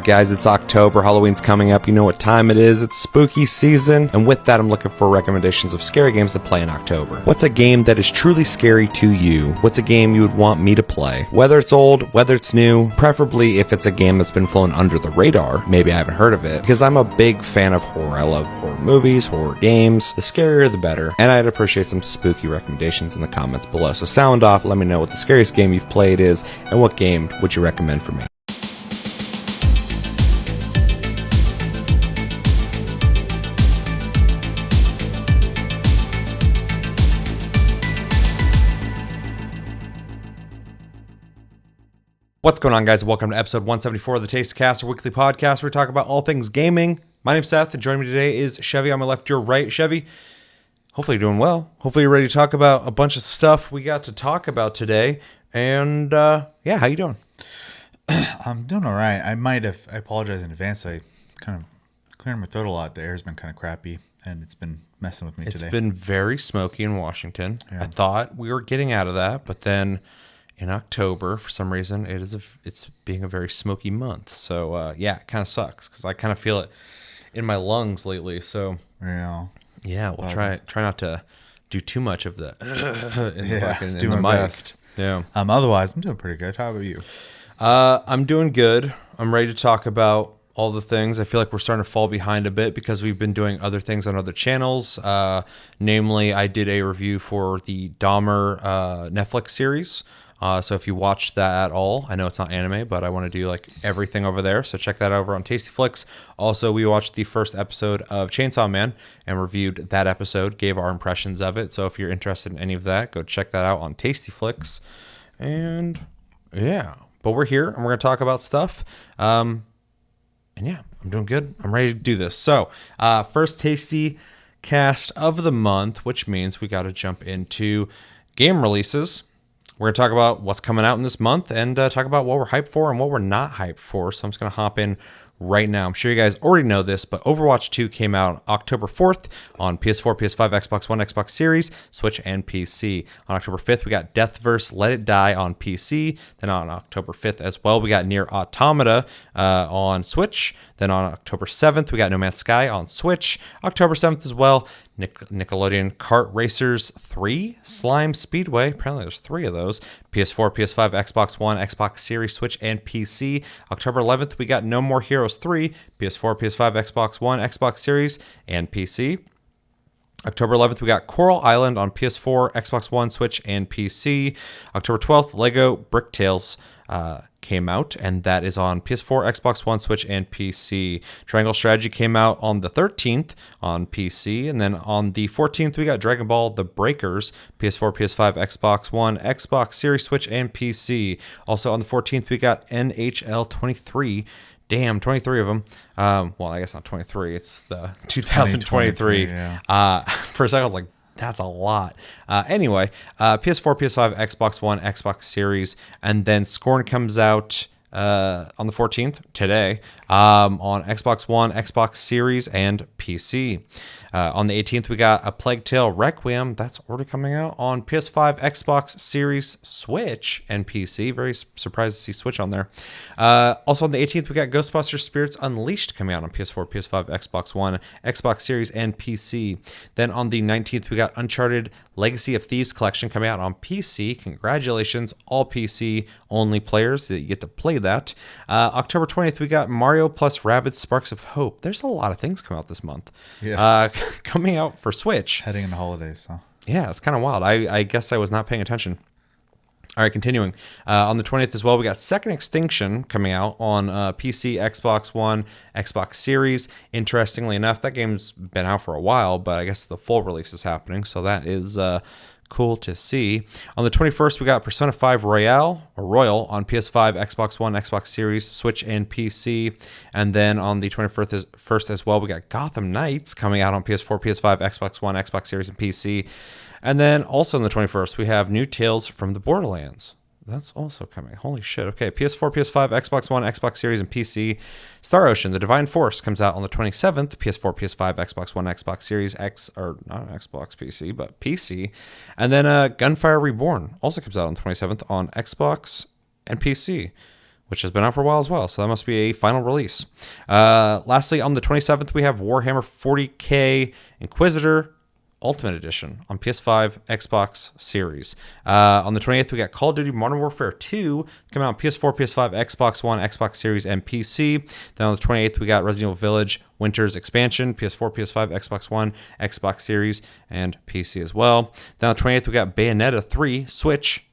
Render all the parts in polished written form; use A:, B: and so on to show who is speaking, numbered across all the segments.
A: guys, it's October, Halloween's coming up, you know what time it is, it's spooky season, and with that I'm looking for recommendations of scary games to play in October. What's a game that is truly scary to you? What's a game you would want me to play? Whether it's old, whether it's new, preferably if it's a game that's been flown under the radar, maybe I haven't heard of it, because I'm a big fan of horror. I love horror movies, horror games, the scarier the better, and I'd appreciate some spooky recommendations in the comments below. So sound off, let me know what the scariest game you've played is, and what game would you recommend for me? What's going on, guys? Welcome to episode 174 of the Taste Cast, a weekly podcast where we talk about all things gaming. My name's Seth, and joining me today is Chevy on my left, your right. Chevy, hopefully you're doing well. Hopefully you're ready to talk about a bunch of stuff we got to talk about today. And yeah, how you doing?
B: I'm doing all right. I apologize in advance. I kind of clearing my throat a lot. The air's been kind of crappy, and it's been messing with me today.
A: It's been very smoky in Washington.
B: Yeah.
A: I thought we were getting out of that, but then in October, for some reason, it's being a very smoky month. So yeah, it kind of sucks because I kind of feel it in my lungs lately. So
B: yeah,
A: we'll try not to do too much of the in
B: do
A: the
B: my
A: mic.
B: best.
A: Yeah.
B: Otherwise, I'm doing pretty good. How about you?
A: I'm doing good. I'm ready to talk about all the things. I feel like we're starting to fall behind a bit because we've been doing other things on other channels. Namely, I did a review for the Dahmer Netflix series. So if you watched that at all, I know it's not anime, but I want to do like everything over there. So check that over on Tasty Flicks. Also, we watched the first episode of Chainsaw Man and reviewed that episode, gave our impressions of it. So if you're interested in any of that, go check that out on Tasty Flicks. And yeah, but we're here and we're going to talk about stuff. And yeah, I'm doing good. I'm ready to do this. So first Tasty Cast of the month, which means we got to jump into game releases. We're going to talk about what's coming out in this month and talk about what we're hyped for and what we're not hyped for. So I'm just going to hop in right now. I'm sure you guys already know this, but Overwatch 2 came out October 4th on PS4, PS5, Xbox One, Xbox Series, Switch, and PC. On October 5th, we got Deathverse Let It Die on PC. Then on October 5th as well, we got Nier Automata on Switch. Then on October 7th, we got No Man's Sky on Switch. October 7th as well, Nickelodeon Kart Racers 3, Slime Speedway. Apparently there's 3 of those. PS4, PS5, Xbox One, Xbox Series, Switch, and PC. October 11th, we got No More Heroes 3, PS4, PS5, Xbox One, Xbox Series, and PC. October 11th, we got Coral Island on PS4, Xbox One, Switch, and PC. October 12th, Lego Brick Tales came out, and that is on PS4, Xbox One, Switch, and PC. Triangle Strategy came out on the 13th on PC, and then on the 14th, we got Dragon Ball The Breakers, PS4, PS5, Xbox One, Xbox Series, Switch, and PC. Also on the 14th, we got NHL 23. Damn, 23 of them. Well, I guess not 23. It's the 2023.
B: Yeah.
A: For a second, I was like, that's a lot. Anyway, PS4, PS5, Xbox One, Xbox Series, and then Scorn comes out on the 14th, today, on Xbox One, Xbox Series, and PC. On the 18th, we got A Plague Tale Requiem. That's already coming out on PS5, Xbox Series, Switch, and PC. Very surprised to see Switch on there. Also on the 18th, we got Ghostbusters Spirits Unleashed coming out on PS4, PS5, Xbox One, Xbox Series, and PC. Then on the 19th, we got Uncharted Legacy of Thieves Collection coming out on PC. Congratulations, all PC only players that you get to play that. October 20th, we got Mario plus Rabbids Sparks of Hope. There's a lot of things coming out this month.
B: Yeah.
A: Coming out for Switch.
B: Heading into holidays, so.
A: Yeah, it's kind of wild. I guess I was not paying attention. All right, continuing. On the 20th as well, we got Second Extinction coming out on PC, Xbox One, Xbox Series. Interestingly enough, that game's been out for a while, but I guess the full release is happening, so that is cool to see. On the 21st, we got Persona 5 Royal on PS5, Xbox One, Xbox Series, Switch, and PC. And then on the 21st as well, we got Gotham Knights coming out on PS4, PS5, Xbox One, Xbox Series, and PC. And then also on the 21st, we have New Tales from the Borderlands. That's also coming. Holy shit. Okay, PS4, PS5, Xbox One, Xbox Series, and PC. Star Ocean, The Divine Force comes out on the 27th. PS4, PS5, Xbox One, Xbox Series X, or not Xbox PC, but PC. And then Gunfire Reborn also comes out on the 27th on Xbox and PC. which has been out for a while as well. So that must be a final release. Lastly, on the 27th, we have Warhammer 40K Inquisitor Ultimate Edition on PS5, Xbox Series. On the 28th, we got Call of Duty Modern Warfare 2 coming out on PS4, PS5, Xbox One, Xbox Series, and PC. Then on the 28th, we got Resident Evil Village Winter's Expansion, PS4, PS5, Xbox One, Xbox Series, and PC as well. Then on the 28th, we got Bayonetta 3 Switch.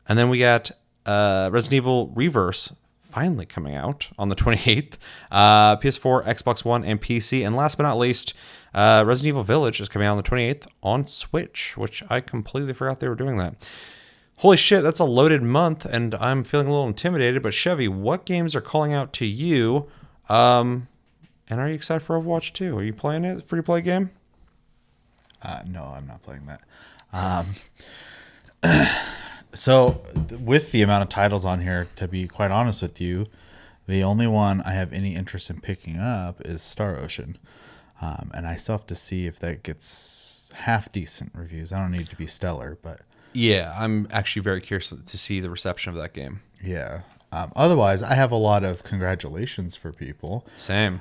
A: And then we got Resident Evil Reverse finally coming out on the 28th. PS4, Xbox One, and PC. And last but not least, Resident Evil Village is coming out on the 28th on Switch, which I completely forgot they were doing that. Holy shit, that's a loaded month, and I'm feeling a little intimidated. But Chevy, what games are calling out to you? And are you excited for Overwatch 2? Are you playing it? Free-to-play game?
B: No, I'm not playing that. So, with the amount of titles on here, to be quite honest with you, the only one I have any interest in picking up is Star Ocean. And I still have to see if that gets half decent reviews. I don't need it to be stellar, but...
A: Yeah, I'm actually very curious to see the reception of that game.
B: Yeah. Otherwise, I have a lot of congratulations for people.
A: Same.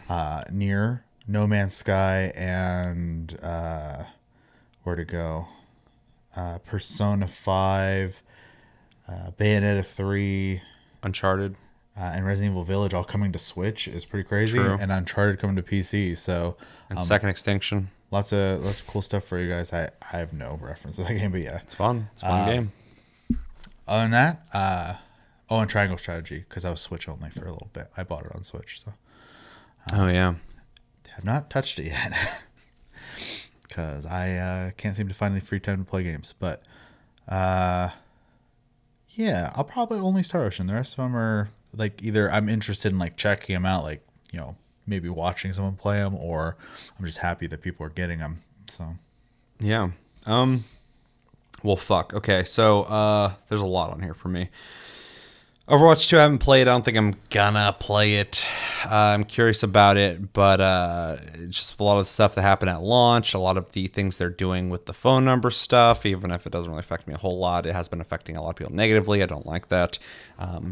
B: Near No Man's Sky and... where to go? Persona 5... Bayonetta 3,
A: Uncharted,
B: and Resident Evil Village all coming to Switch is pretty crazy.
A: True.
B: And Uncharted coming to PC. So
A: and Second Extinction.
B: Lots of cool stuff for you guys. I have no reference to that game, but yeah,
A: It's fun. It's a fun game.
B: other than that, and Triangle Strategy, because I was Switch only for a little bit. I bought it on Switch, so
A: Oh yeah.
B: have not touched it yet because I can't seem to find any free time to play games. But yeah, I'll probably only Star Ocean. The rest of them are like either I'm interested in like checking them out, like, you know, maybe watching someone play them, or I'm just happy that people are getting them. So
A: Yeah. Well, fuck. Okay, so there's a lot on here for me. Overwatch 2 I haven't played. I don't think I'm gonna play it. I'm curious about it, but just a lot of the stuff that happened at launch, a lot of the things they're doing with the phone number stuff, even if it doesn't really affect me a whole lot, it has been affecting a lot of people negatively. I don't like that.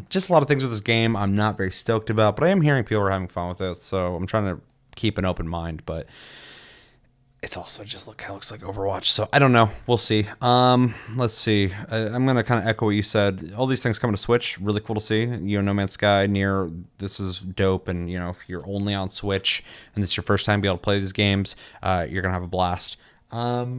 A: Just a lot of things with this game I'm not very stoked about, but I am hearing people are having fun with it, so I'm trying to keep an open mind, but it's also just kind of looks like Overwatch, so I don't know. We'll see. Let's see. I'm going to kind of echo what you said. All these things coming to Switch, really cool to see. You know, No Man's Sky, Nier, this is dope. And, you know, if you're only on Switch and this is your first time being able to play these games, you're going to have a blast. I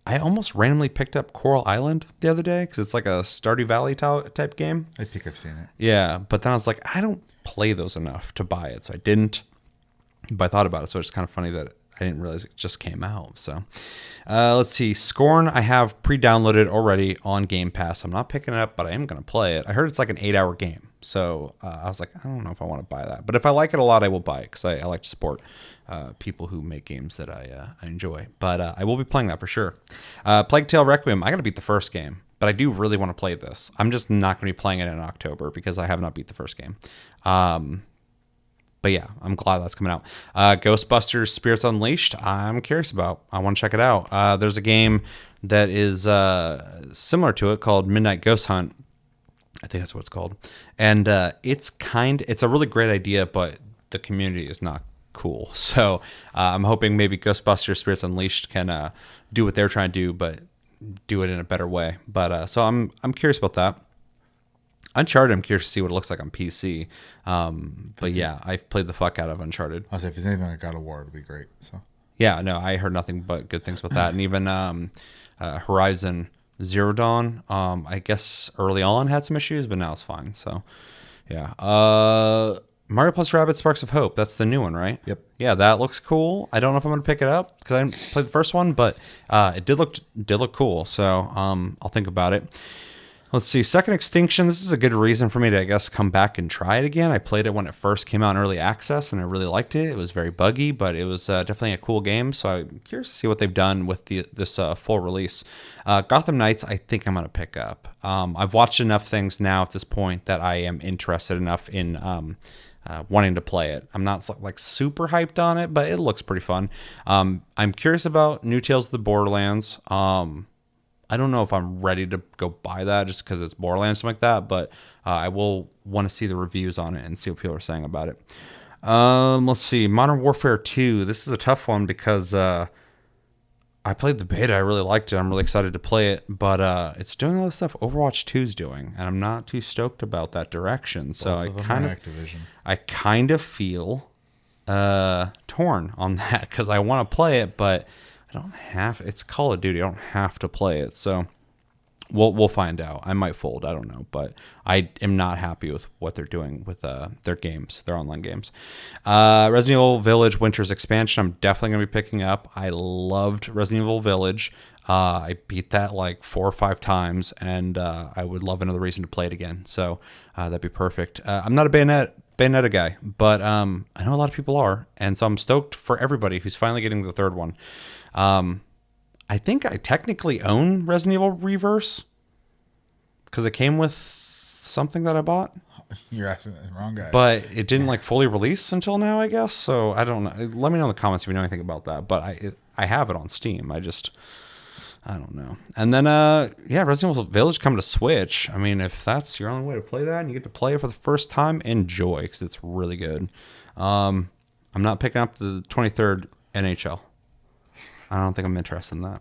A: almost randomly picked up Coral Island the other day because it's like a Stardew Valley type game.
B: I think I've seen it.
A: Yeah, but then I was like, I don't play those enough to buy it, so I didn't. But I thought about it, so it's kind of funny that I didn't realize it just came out. So let's see. Scorn I have pre-downloaded already on Game Pass. I'm not picking it up, but I am going to play it. I heard it's like an 8-hour game. So I was like, I don't know if I want to buy that. But if I like it a lot, I will buy it because I like to support people who make games that I enjoy. But I will be playing that for sure. Plague Tale Requiem, I got to beat the first game. But I do really want to play this. I'm just not going to be playing it in October because I have not beat the first game. But yeah, I'm glad that's coming out. Ghostbusters Spirits Unleashed, I'm curious about. I want to check it out. There's a game that is similar to it called Midnight Ghost Hunt. I think that's what it's called. And it's a really great idea, but the community is not cool. So I'm hoping maybe Ghostbusters Spirits Unleashed can do what they're trying to do, but do it in a better way. But so I'm curious about that. Uncharted, I'm curious to see what it looks like on PC. But yeah, I've played the fuck out of Uncharted.
B: I'll say if there's anything like God of War, it'd be great. So
A: yeah, no, I heard nothing but good things about that. And even Horizon Zero Dawn, I guess early on had some issues, but now it's fine. So yeah. Mario plus Rabbids Sparks of Hope, that's the new one, right?
B: Yep.
A: Yeah, that looks cool. I don't know if I'm going to pick it up because I didn't play the first one, but it did look cool. So I'll think about it. Let's see. Second Extinction. This is a good reason for me to, I guess, come back and try it again. I played it when it first came out in early access, and I really liked it. It was very buggy, but it was definitely a cool game. So I'm curious to see what they've done with this full release. Gotham Knights, I think I'm going to pick up. I've watched enough things now at this point that I am interested enough in wanting to play it. I'm not like super hyped on it, but it looks pretty fun. I'm curious about New Tales of the Borderlands. I don't know if I'm ready to go buy that just because it's Borderlands, something like that. But I will want to see the reviews on it and see what people are saying about it. Let's see. Modern Warfare 2. This is a tough one because I played the beta. I really liked it. I'm really excited to play it. But it's doing all the stuff Overwatch 2 is doing. And I'm not too stoked about that direction. So I kind of feel torn on that because I want to play it, but I don't have. It's Call of Duty. I don't have to play it, so we'll find out. I might fold. I don't know, but I am not happy with what they're doing with their games, their online games. Resident Evil Village Winter's Expansion. I'm definitely gonna be picking up. I loved Resident Evil Village. I beat that like 4 or 5 times, and I would love another reason to play it again. So that'd be perfect. I'm not a Bayonetta guy, but I know a lot of people are, and so I'm stoked for everybody who's finally getting the third one. I think I technically own Resident Evil Reverse because it came with something that I bought.
B: You're asking the wrong guy.
A: But it didn't like fully release until now, I guess. So I don't know. Let me know in the comments if you know anything about that. But I have it on Steam. I don't know. And then Resident Evil Village coming to Switch. I mean, if that's your only way to play that and you get to play it for the first time, enjoy because it's really good. I'm not picking up the 23rd NHL. I don't think I'm interested in that.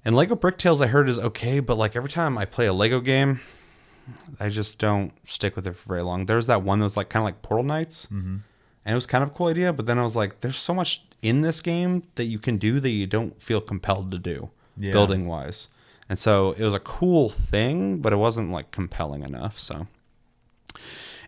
A: And Lego Brick Tales I heard is okay, but like every time I play a Lego game, I just don't stick with it for very long. There's that one that was like kind of like Portal Knights, and it was kind of a cool idea, but then I was like, there's so much in this game that you can do that you don't feel compelled to do, building wise. And so it was a cool thing, but it wasn't like compelling enough. So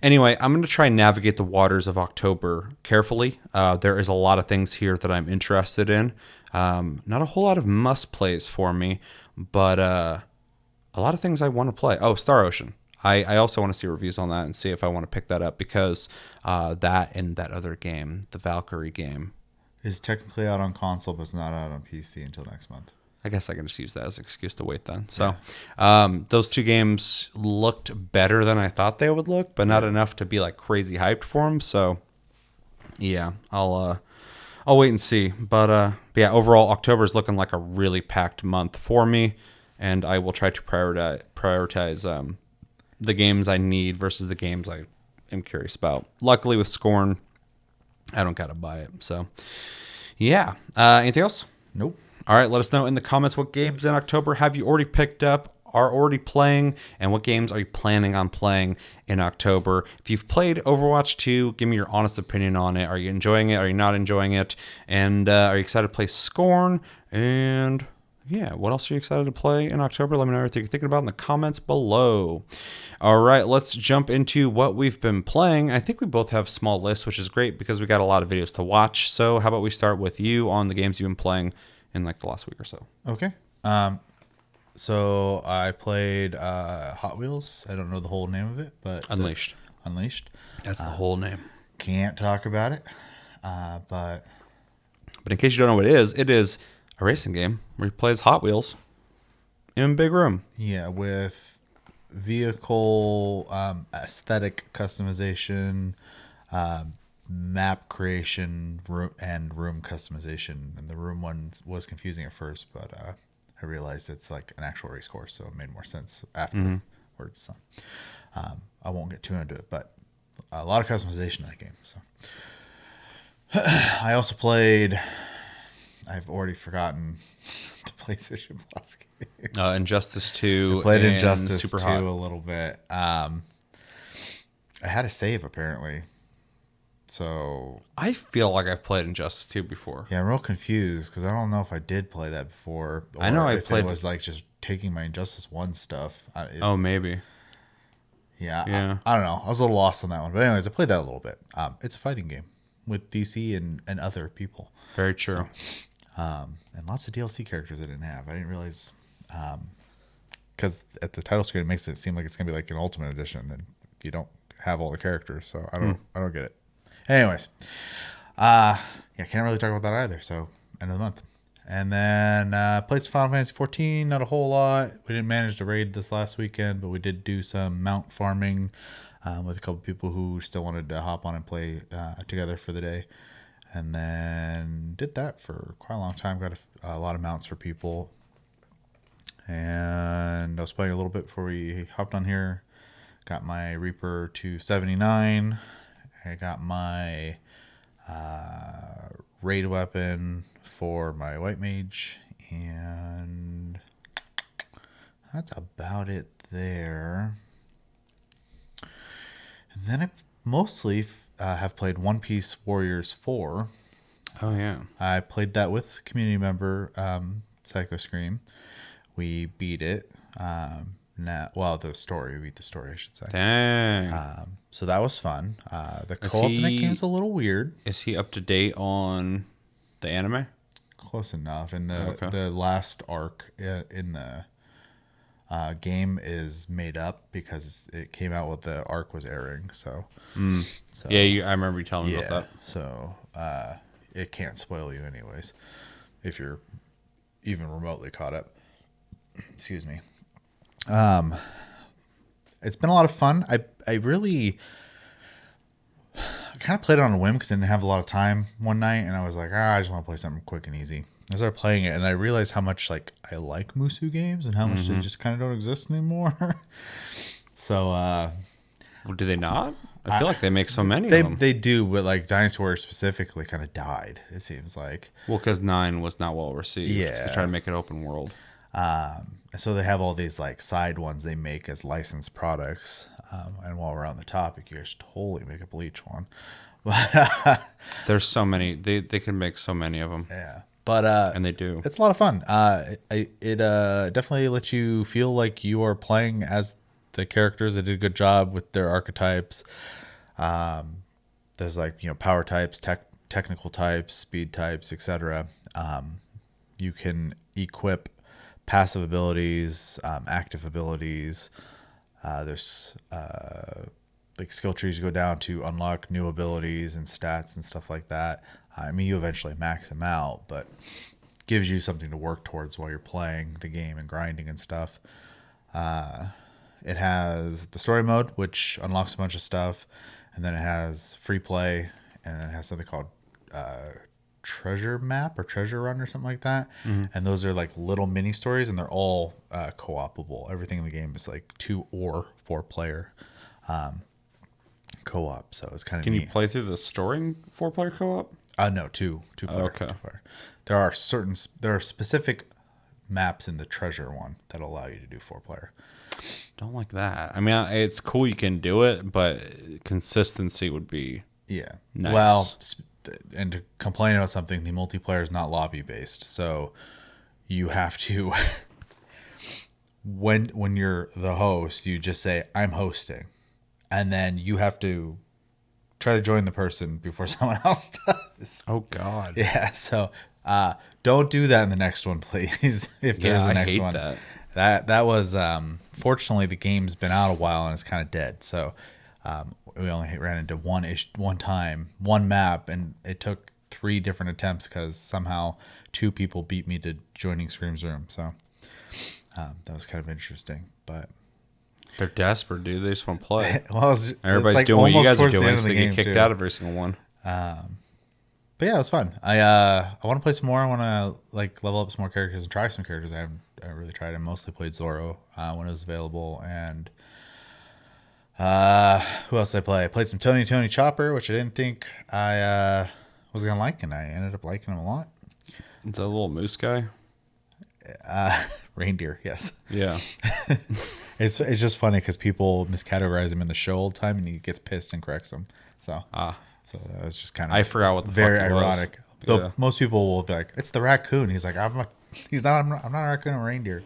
A: anyway, I'm going to try and navigate the waters of October carefully. There is a lot of things here that I'm interested in. Not a whole lot of must plays for me, but a lot of things I want to play. Oh, Star Ocean. I also want to see reviews on that and see if I want to pick that up because that and that other game, the Valkyrie game,
B: is technically out on console, but it's not out on PC until next month.
A: I guess I can just use that as an excuse to wait then. So those 2 games looked better than I thought they would look, but not enough to be like crazy hyped for them. So yeah, I'll wait and see. But yeah, overall, October is looking like a really packed month for me, and I will try to prioritize the games I need versus the games I am curious about. Luckily with Scorn, I don't gotta buy it. So yeah, anything else?
B: Nope.
A: All right, let us know in the comments what games in October have you already picked up, are already playing, and what games are you planning on playing in October. If you've played Overwatch 2, give me your honest opinion on it. Are you enjoying it? Are you not enjoying it? And are you excited to play Scorn? And yeah, what else are you excited to play in October? Let me know everything you're thinking about in the comments below. All right, let's jump into what we've been playing. I think we both have small lists, which is great because we got a lot of videos to watch. So how about we start with you on the games you've been playing in like the last week or so.
B: Okay. So I played Hot Wheels. I don't know the whole name of it, but
A: Unleashed. That's the whole name.
B: Can't talk about it. But
A: in case you don't know what it is a racing game where you play as Hot Wheels in a big room.
B: Yeah, with vehicle aesthetic customization, map creation, and room customization. And the room one was confusing at first, but I realized it's like an actual race course, so it made more sense afterwards. So I won't get too into it, but a lot of customization in that game. So I also played. I've already forgotten the PlayStation Plus games.
A: Injustice 2.
B: I played
A: and
B: Injustice
A: Super
B: 2
A: Hot.
B: a little bit. I had a save apparently. So
A: I feel like I've played Injustice 2 before.
B: yeah, I'm real confused because I don't know if I did play that before. Or
A: I know I
B: if
A: played.
B: It was like just taking my Injustice 1 stuff.
A: Maybe.
B: Yeah. I don't know. I was a little lost on that one. But anyways, I played that a little bit. It's a fighting game with DC and other people.
A: Very true.
B: And lots of DLC characters I didn't have. I didn't realize because at the title screen it makes it seem like it's gonna be like an Ultimate Edition, and you don't have all the characters, so I don't get it. Anyways, can't really talk about that either. So end of the month, and then played some Final Fantasy 14. Not a whole lot. We didn't manage to raid this last weekend, but we did do some mount farming with a couple people who still wanted to hop on and play together for the day. And then did that for quite a long time. Got a lot of mounts for people. and I was playing a little bit before we hopped on here. Got my Reaper to 79. I got my raid weapon for my white mage, and that's about it there. And then I mostly have played One Piece Warriors 4.
A: Oh, yeah.
B: I played that with community member Psycho Scream. We beat it. The story. We beat the story, I should say.
A: Dang.
B: So that was fun. The co-op in that game's a little weird.
A: Is he up to date on the anime?
B: Close enough. And the last arc in the game is made up because it came out while the arc was airing. So
A: Yeah, I remember you telling me about that.
B: So it can't spoil you anyways if you're even remotely caught up. Excuse me. It's been a lot of fun. I really kind of played it on a whim because I didn't have a lot of time one night, and I was like, I just want to play something quick and easy. I started playing it, and I realized how much I like Musu games and how much they just kind of don't exist anymore. So,
A: well, do they not? I feel like they make so many of them.
B: They do, but Dynasty Warriors specifically kind of died, it seems like.
A: Well, because 9 was not well received.
B: Yeah.
A: They try to make it open world.
B: So they have all these side ones they make as licensed products. And while we're on the topic, you guys should totally make a Bleach one.
A: There's so many. They can make so many of them.
B: Yeah. But
A: and they do.
B: It's a lot of fun. It definitely lets you feel like you are playing as the characters. They did a good job with their archetypes. There's power types, technical types, speed types, etc. You can equip passive abilities, active abilities. There's skill trees you go down to unlock new abilities and stats and stuff like that. I mean, you eventually max them out, but gives you something to work towards while you're playing the game and grinding and stuff. It has the story mode, which unlocks a bunch of stuff, and then it has free play, and then it has something called treasure map or treasure run or something like that. And those are little mini stories, and they're all co-opable. Everything in the game is 2 or 4 player co-op, so it's kind of neat.
A: Can you play through the story in 4-player co-op?
B: No, two player.
A: Okay.
B: 2 player. There are specific maps in the treasure one that allow you to do 4 player.
A: Don't like that. I mean, it's cool you can do it, but consistency would be
B: nice. Well, and to complain about something, the multiplayer is not lobby based, so you have to when you're the host, you just say I'm hosting, and then you have to try to join the person before someone else does.
A: Oh God.
B: Yeah. So don't do that in the next one, please. If there's a next one. That was fortunately the game's been out a while and it's kind of dead. So we only ran into one map, and it took 3 different attempts because somehow 2 people beat me to joining Scream's room. So that was kind of interesting, but.
A: They're desperate, dude. They just want to play.
B: Everybody's
A: doing what you guys are doing, so they get kicked out of every single one.
B: But yeah, it was fun. I want to play some more. I want to level up some more characters and try some characters I haven't really tried. I mostly played Zoro when it was available, and who else did I play? I played some Tony Chopper, which I didn't think I was gonna like, and I ended up liking him a lot.
A: It's a little moose guy.
B: Reindeer, yes.
A: Yeah.
B: It's just funny because people miscategorize him in the show all the time, and he gets pissed and corrects them. So that was just kind of
A: I forgot what the
B: very
A: fuck it
B: ironic.
A: was.
B: Though
A: Yeah.
B: most people will be like, "It's the raccoon." He's like, I'm not a raccoon, I'm a reindeer."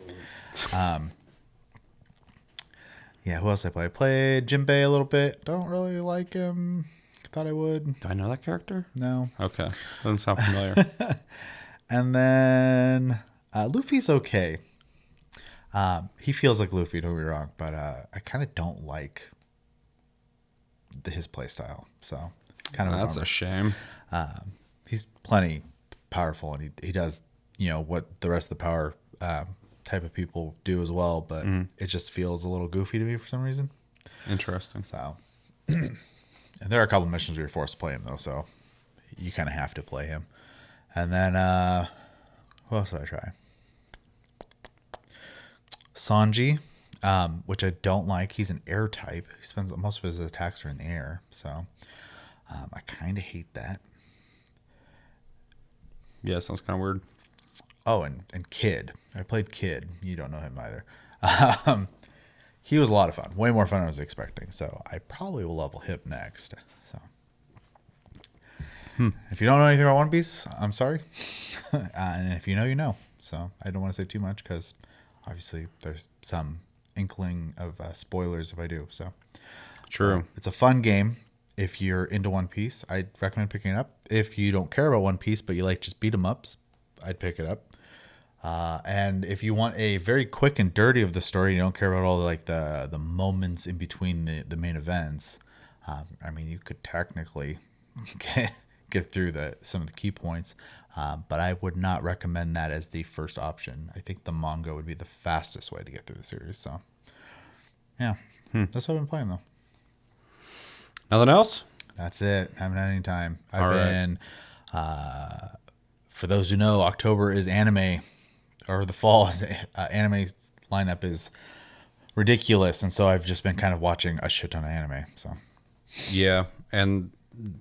B: Yeah. Who else I played? I played Jinbei a little bit. Don't really like him. Thought I would.
A: Do I know that character?
B: No.
A: Okay. Doesn't sound familiar.
B: And then Luffy's okay. He feels like Luffy, don't get me wrong, but I kind of don't like his play style. So kind of
A: That's a shame.
B: He's plenty powerful, and he does what the rest of the power type of people do as well, but it just feels a little goofy to me for some reason.
A: Interesting.
B: So, and there are a couple missions where you're forced to play him though, so you kind of have to play him. And then who else did I try? Sanji, which I don't like. He's an air type. He spends most of his attacks are in the air, so I kind of hate that.
A: Yeah, sounds kind of weird.
B: Oh, and Kid. I played Kid. You don't know him either. He was a lot of fun. Way more fun than I was expecting. So I probably will level him next. So if you don't know anything about One Piece, I'm sorry. And if you know, you know. So I don't want to say too much because obviously there's some inkling of spoilers if I do. So
A: True.
B: it's a fun game. If you're into One Piece, I'd recommend picking it up. If you don't care about One Piece, but you like just beat 'em ups, I'd pick it up. And if you want a very quick and dirty of the story, you don't care about all the moments in between the main events. I mean, you could technically get through some of the key points, but I would not recommend that as the first option. I think the manga would be the fastest way to get through the series. So, yeah, that's what I've been playing though.
A: Nothing else?
B: That's it. Haven't had any time.
A: All right.
B: Been, for those who know, October is anime, or the fall is anime lineup is ridiculous, and so I've just been kind of watching a shit ton of anime. So
A: Yeah, and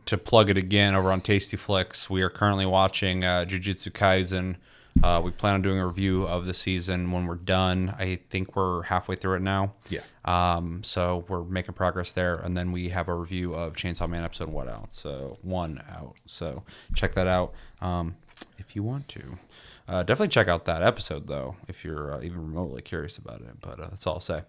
A: to plug it again over on Tasty Flicks, we are currently watching Jujutsu Kaisen. We plan on doing a review of the season when we're done. I think we're halfway through it now.
B: yeah,
A: So we're making progress there, and then we have a review of Chainsaw Man episode 1 out. So check that out if you want to. Definitely check out that episode though if you're even remotely curious about it. But that's all I'll say.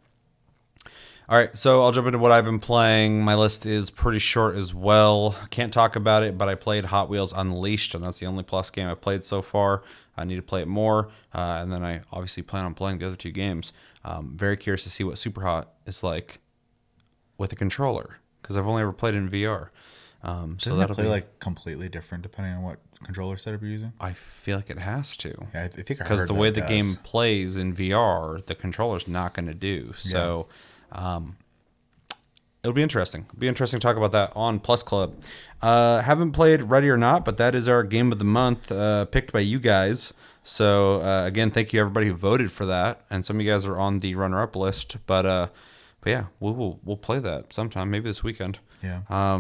A: All right, so I'll jump into what I've been playing. My list is pretty short as well. Can't talk about it, but I played Hot Wheels Unleashed, and that's the only Plus game I've played so far. I need to play it more, and then I obviously plan on playing the other two games. Very curious to see what Super Hot is like with a controller, because I've only ever played it in VR.
B: doesn't it play like completely different depending on what controller setup you're using?
A: I feel like it has to.
B: Yeah, I think I
A: because
B: heard
A: the
B: that
A: way
B: it
A: the
B: does.
A: game plays in VR, the controller's not going to do. So it'll be interesting. It'll be interesting to talk about that on Plus Club. Haven't played Ready or Not, but that is our game of the month picked by you guys. So again, thank you everybody who voted for that, and some of you guys are on the runner-up list. But yeah, we'll play that sometime, maybe this weekend.
B: Yeah.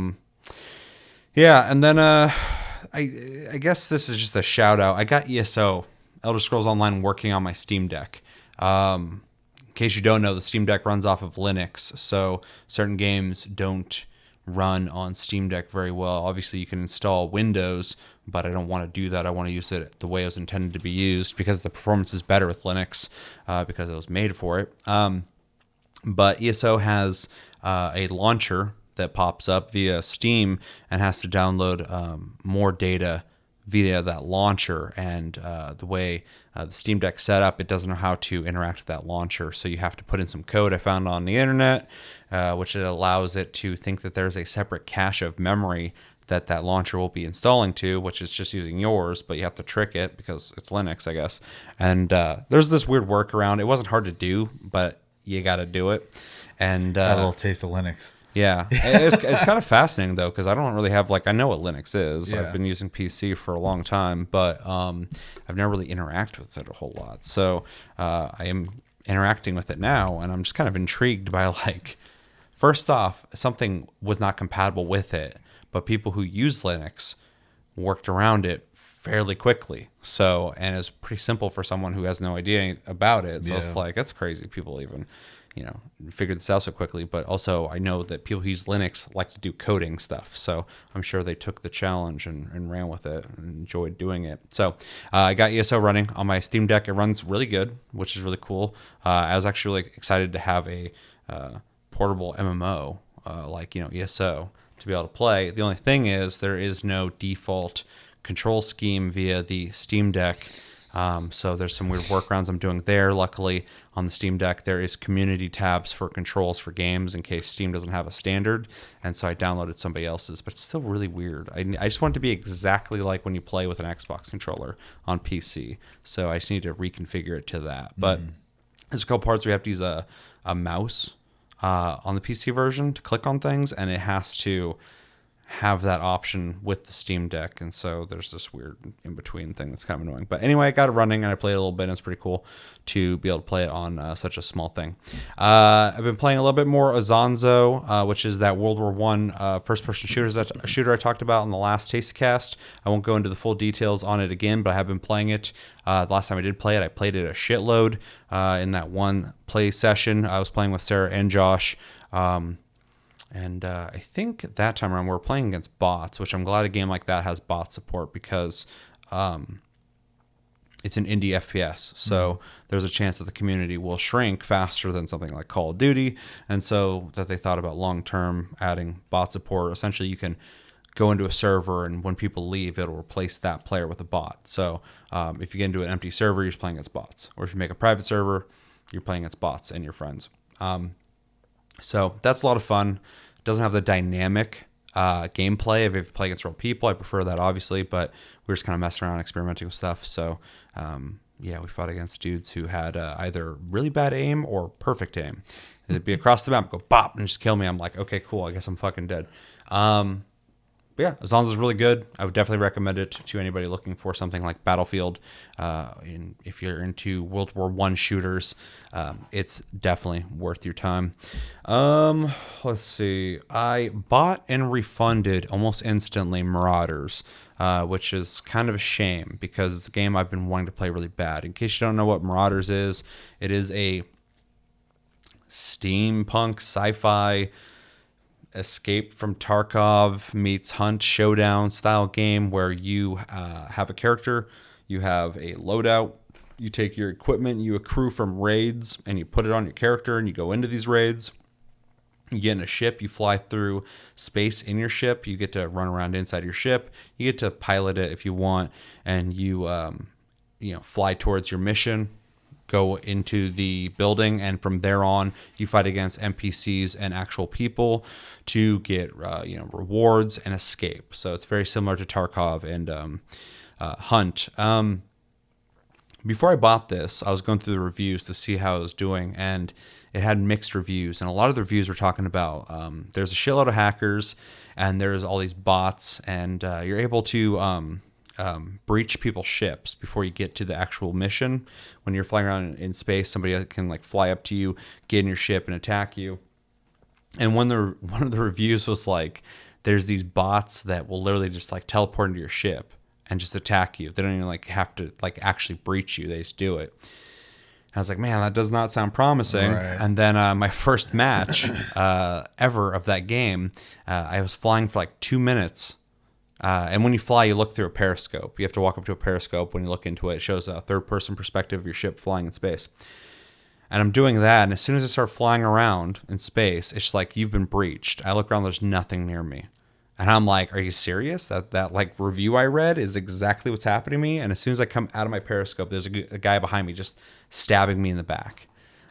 A: Yeah, and then I guess this is just a shout out. I got ESO, Elder Scrolls Online, working on my Steam Deck. In case you don't know, the Steam Deck runs off of Linux, so certain games don't run on Steam Deck very well. Obviously, you can install Windows, but I don't want to do that. I want to use it the way it was intended to be used because the performance is better with Linux because it was made for it. But ESO has a launcher that pops up via Steam and has to download more data via that launcher. And the way the Steam Deck's set up, it doesn't know how to interact with that launcher. So you have to put in some code I found on the internet, which it allows it to think that there's a separate cache of memory that launcher will be installing to, which is just using yours, but you have to trick it because it's Linux, I guess. And there's this weird workaround. It wasn't hard to do, but you got to do it. And
B: Got a little taste of Linux.
A: yeah, it's kind of fascinating though, because I don't really have I know what Linux is.
B: Yeah.
A: I've been using PC for a long time, but I've never really interacted with it a whole lot. So I am interacting with it now, and I'm just kind of intrigued by first off, something was not compatible with it, but people who use Linux worked around it fairly quickly. So, and it's pretty simple for someone who has no idea about it. So it's that's crazy. People even figured this out so quickly. But also I know that people who use Linux like to do coding stuff, so I'm sure they took the challenge and ran with it and enjoyed doing it. So I got ESO running on my Steam Deck. It runs really good, which is really cool. I was actually really excited to have a portable MMO ESO to be able to play. The only thing is there is no default control scheme via the Steam Deck. So there's some weird workarounds I'm doing there. Luckily, on the Steam Deck, there is community tabs for controls for games in case Steam doesn't have a standard. And so I downloaded somebody else's, but it's still really weird. I just want it to be exactly like when you play with an Xbox controller on PC. So I just need to reconfigure it to that. But there's a couple parts where you have to use a mouse on the PC version to click on things, and it has to have that option with the Steam Deck, and so there's this weird in between thing that's kind of annoying. But anyway, I got it running and I played it a little bit, and it's pretty cool to be able to play it on such a small thing. I've been playing a little bit more Azanzo, which is that World War One first-person shooter I talked about in the last Tastecast. I won't go into the full details on it again, but I have been playing it. The last time I did play it, I played it a shitload in that one play session. I was playing with Sarah and Josh. And I think that time around we were playing against bots, which I'm glad a game like that has bot support because it's an indie FPS. So there's a chance that the community will shrink faster than something like Call of Duty. And so that they thought about long-term adding bot support. Essentially, you can go into a server, and when people leave, it'll replace that player with a bot. So if you get into an empty server, you're playing against bots. Or if you make a private server, you're playing against bots and your friends. So that's a lot of fun. It doesn't have the dynamic gameplay if you play against real people. I prefer that, obviously, but we were just kind of messing around, experimenting with stuff. So, yeah, we fought against dudes who had either really bad aim or perfect aim. It'd be across the map, go bop, and just kill me. I'm like, okay, cool. I guess I'm fucking dead. But yeah, Azanza is really good. I would definitely recommend it to anybody looking for something like Battlefield. If you're into World War I shooters, it's definitely worth your time. Let's see. I bought and refunded almost instantly Marauders, which is kind of a shame because it's a game I've been wanting to play really bad. In case you don't know what Marauders is, it is a steampunk sci-fi Escape from Tarkov meets Hunt Showdown style game where you have a character, you have a loadout, you take your equipment you accrue from raids, and you put it on your character, and you go into these raids. You get in a ship, you fly through space in your ship, you get to run around inside your ship, you get to pilot it if you want, and you fly towards your mission, go into the building, and from there on you fight against NPCs and actual people to get rewards and escape. So it's very similar to Tarkov and Hunt. Before I bought this, I was going through the reviews to see how it was doing, and it had mixed reviews, and a lot of the reviews were talking about there's a shitload of hackers and there's all these bots, and you're able to breach people's ships before you get to the actual mission. When you're flying around in space, somebody can fly up to you, get in your ship, and attack you. And one of the reviews was like, there's these bots that will literally just teleport into your ship and just attack you. They don't even have to actually breach you. They just do it. I was like, man, that does not sound promising. Right. And then my first match ever of that game, I was flying for 2 minutes. And when you fly, you look through a periscope. You have to walk up to a periscope. When you look into it, it shows a third-person perspective of your ship flying in space. And I'm doing that, and as soon as I start flying around in space, it's like, you've been breached. I look around, there's nothing near me. And I'm like, are you serious? That review I read is exactly what's happening to me. And as soon as I come out of my periscope, there's a guy behind me just stabbing me in the back.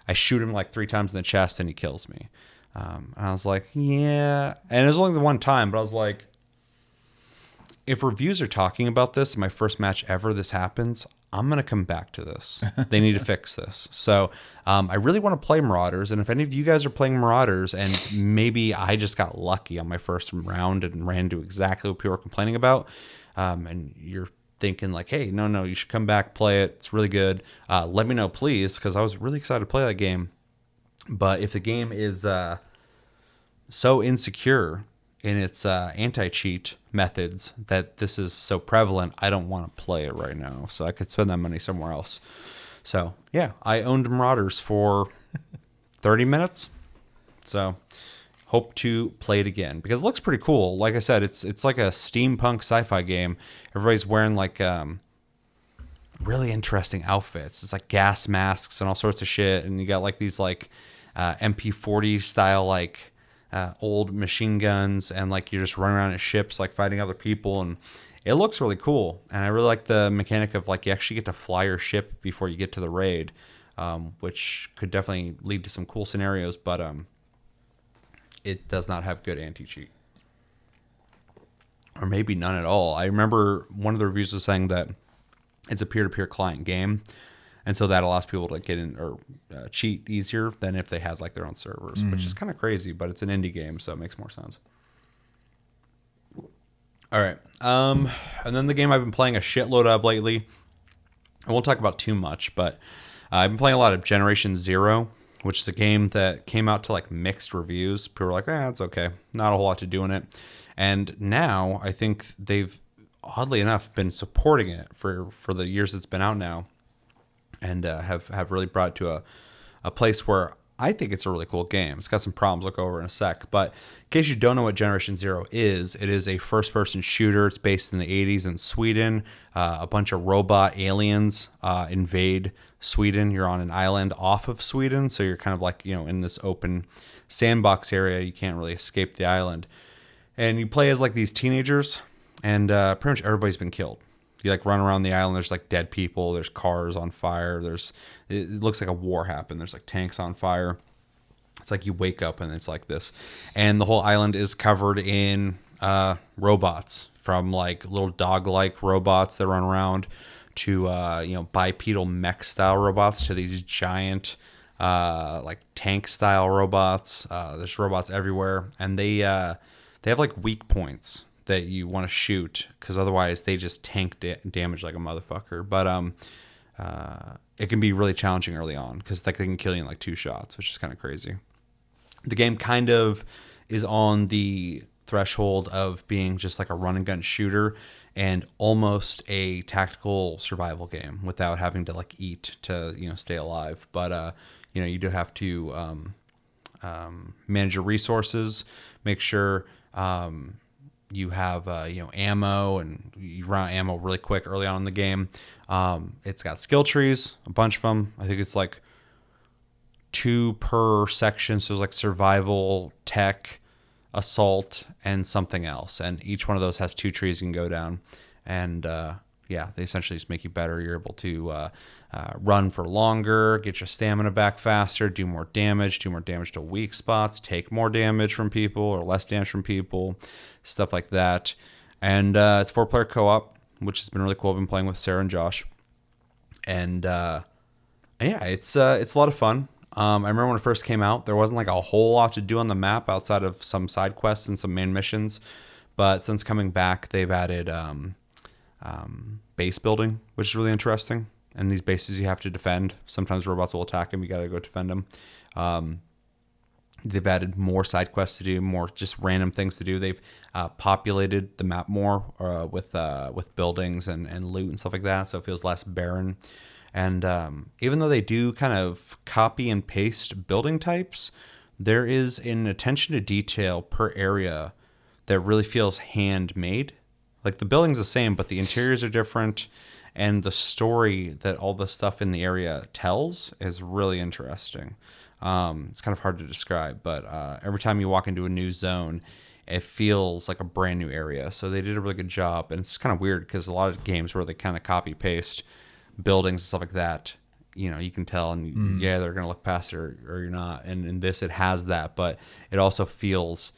A: I shoot him 3 times in the chest, and he kills me. And I was like, yeah. And it was only the one time, but I was like, if reviews are talking about this, my first match ever, this happens, I'm going to come back to this. They need to fix this. So I really want to play Marauders. And if any of you guys are playing Marauders, and maybe I just got lucky on my first round and ran into exactly what people are complaining about, and you're thinking hey, no, you should come back, play it. It's really good. Let me know, please, because I was really excited to play that game. But if the game is so insecure in its anti-cheat methods that this is so prevalent, I don't want to play it right now. So I could spend that money somewhere else. So yeah, I owned Marauders for 30 minutes. So hope to play it again because it looks pretty cool. Like I said, it's like a steampunk sci-fi game. Everybody's wearing really interesting outfits. It's gas masks and all sorts of shit. And you got these MP40 style old machine guns, and you're just running around in ships fighting other people, and it looks really cool. And I really like the mechanic of you actually get to fly your ship before you get to the raid, which could definitely lead to some cool scenarios, but it does not have good anti-cheat, or maybe none at all. I remember one of the reviews was saying that it's a peer-to-peer client game, and so that allows people to get in or cheat easier than if they had their own servers, which is kind of crazy, but it's an indie game, so it makes more sense. All right. And then the game I've been playing a shitload of lately. I won't talk about too much, but I've been playing a lot of Generation Zero, which is a game that came out to like mixed reviews. People were like, it's okay. Not a whole lot to do in it. And now I think they've, oddly enough, been supporting it for the years it's been out now, and have really brought it to a place where I think it's a really cool game. It's got some problems I'll go over in a sec. But in case you don't know what Generation Zero is, it is a first-person shooter. It's based in the 80s in Sweden. A bunch of robot aliens invade Sweden. You're on an island off of Sweden, so you're kind of like, in this open sandbox area. You can't really escape the island. And you play as like these teenagers, and pretty much everybody's been killed. You like run around the island. There's like dead people. There's cars on fire. It looks like a war happened. There's like tanks on fire. It's like you wake up and it's like this, and the whole island is covered in robots, from like little dog-like robots that run around to bipedal mech style robots to these giant like tank style robots. There's robots everywhere, and they have like weak points that you want to shoot, because otherwise they just tank damage like a motherfucker. But it can be really challenging early on, because like they can kill you in like 2 shots, which is kind of crazy. The game kind of is on the threshold of being just like a run and gun shooter and almost a tactical survival game without having to like eat to stay alive. But you do have to manage your resources, make sure you have ammo, and you run out of ammo really quick early on in the game. It's got skill trees, a bunch of them. I think it's like 2 per section. So there's like survival, tech, assault, and something else. And each one of those has 2 trees you can go down. And they essentially just make you better. You're able to run for longer, get your stamina back faster, do more damage to weak spots, take more damage from people or less damage from people, stuff like that. And it's 4-player co-op, which has been really cool. I've been playing with Sarah and Josh. And it's a lot of fun. I remember when it first came out, there wasn't like a whole lot to do on the map outside of some side quests and some main missions. But since coming back, they've added base building, which is really interesting. And these bases you have to defend. Sometimes robots will attack them. You got to go defend them. They've added more side quests to do, more just random things to do. They've populated the map more with buildings and loot and stuff like that, so it feels less barren. And even though they do kind of copy and paste building types, there is an attention to detail per area that really feels handmade. Like the building's the same, but the interiors are different, and the story that all the stuff in the area tells is really interesting. It's kind of hard to describe, but every time you walk into a new zone, it feels like a brand new area. So they did a really good job, and it's kind of weird because a lot of games where they kind of copy paste buildings and stuff like that, you can tell, and they're gonna look past it or you're not. And in this, it has that, but it also feels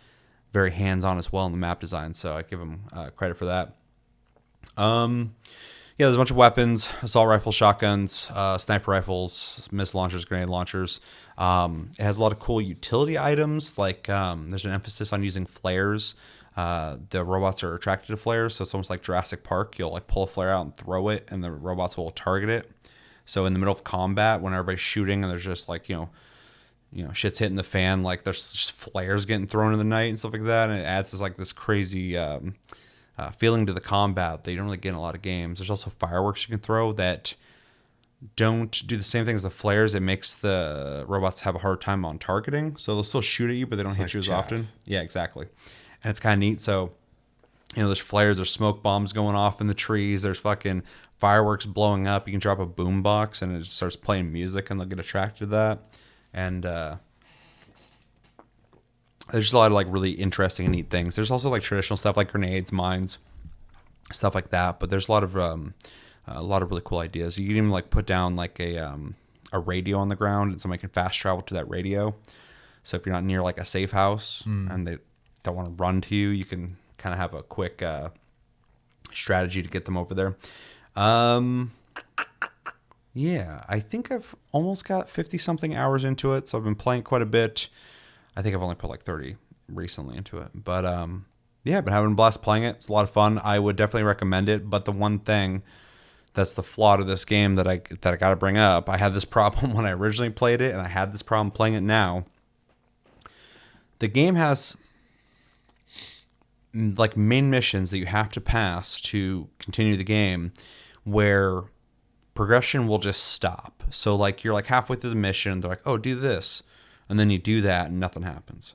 A: very hands-on as well in the map design. So I give them credit for that. There's a bunch of weapons: assault rifles, shotguns, sniper rifles, missile launchers, grenade launchers. It has a lot of cool utility items, like there's an emphasis on using flares. The robots are attracted to flares, so it's almost like Jurassic Park. You'll like pull a flare out and throw it, and the robots will target it. So in the middle of combat, when everybody's shooting and there's just like shit's hitting the fan, like there's just flares getting thrown in the night and stuff like that, and it adds this crazy feeling to the combat that you don't really get in a lot of games. There's also fireworks you can throw that don't do the same thing as the flares. It makes the robots have a hard time on targeting, so they'll still shoot at you, but they don't hit you as often. Yeah, exactly. And it's kind of neat. So, there's flares, there's smoke bombs going off in the trees, there's fucking fireworks blowing up. You can drop a boom box and it starts playing music, and they'll get attracted to that. And there's just a lot of like really interesting and neat things. There's also like traditional stuff like grenades, mines, stuff like that. But there's a lot of really cool ideas. You can even like put down like a radio on the ground, and somebody can fast travel to that radio. So if you're not near like a safe house and they don't want to run to you, you can kind of have a quick strategy to get them over there. I think I've almost got 50 something hours into it, so I've been playing quite a bit. I think I've only put like 30 recently into it, but Yeah, I've been having a blast playing it. It's a lot of fun. I would definitely recommend it. But the one thing that's the flaw to this game that I got to bring up, I had this problem when I originally played it, and I had this problem playing it now. The game has like main missions that you have to pass to continue the game, where progression will just stop. So like you're like halfway through the mission, they're like, "Oh, do this," and then you do that, and nothing happens.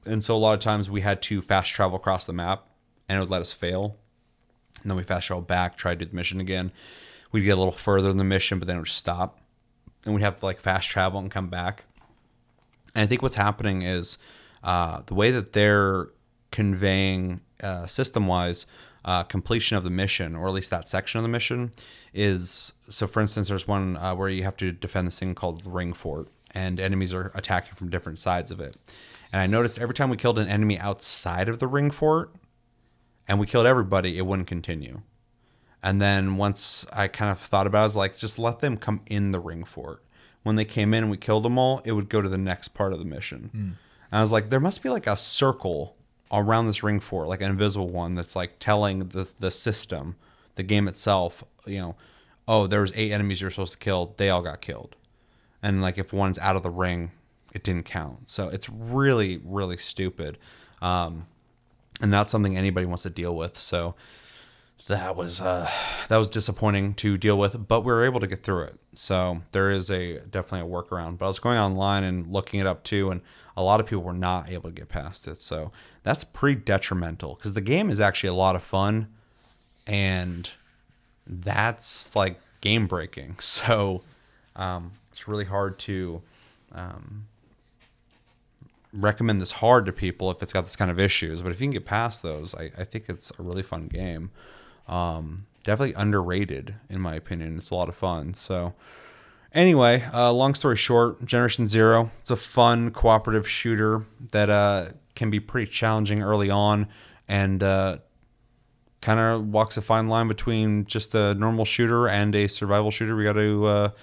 A: And so a lot of times we had to fast travel across the map, and it would let us fail. And then we fast travel back, try to do the mission again. We'd get a little further in the mission, but then it would stop, and we'd have to like fast travel and come back. And I think what's happening is the way that they're conveying system-wise completion of the mission, or at least that section of the mission, is so. For instance, there's one where you have to defend this thing called Ring Fort, and enemies are attacking from different sides of it. And I noticed every time we killed an enemy outside of the Ring Fort, and we killed everybody, it wouldn't continue. And then once I kind of thought about it, I was like, just let them come in the Ring Fort. When they came in and we killed them all, it would go to the next part of the mission. And I was like, there must be like a circle around this Ring Fort, like an invisible one that's like telling the system, the game itself, oh, there was 8 enemies you were supposed to kill. They all got killed. And like if one's out of the ring, it didn't count. So it's really, really stupid. And not something anybody wants to deal with. So that was disappointing to deal with, but we were able to get through it. So there is definitely a workaround. But I was going online and looking it up too, and a lot of people were not able to get past it. So that's pretty detrimental, because the game is actually a lot of fun, and that's like game breaking. So it's really hard to recommend this hard to people if it's got this kind of issues. But if you can get past those, I think it's a really fun game. Definitely underrated in my opinion. It's a lot of fun. So anyway, long story short, Generation Zero, it's a fun cooperative shooter that can be pretty challenging early on, and kind of walks a fine line between just a normal shooter and a survival shooter. We got to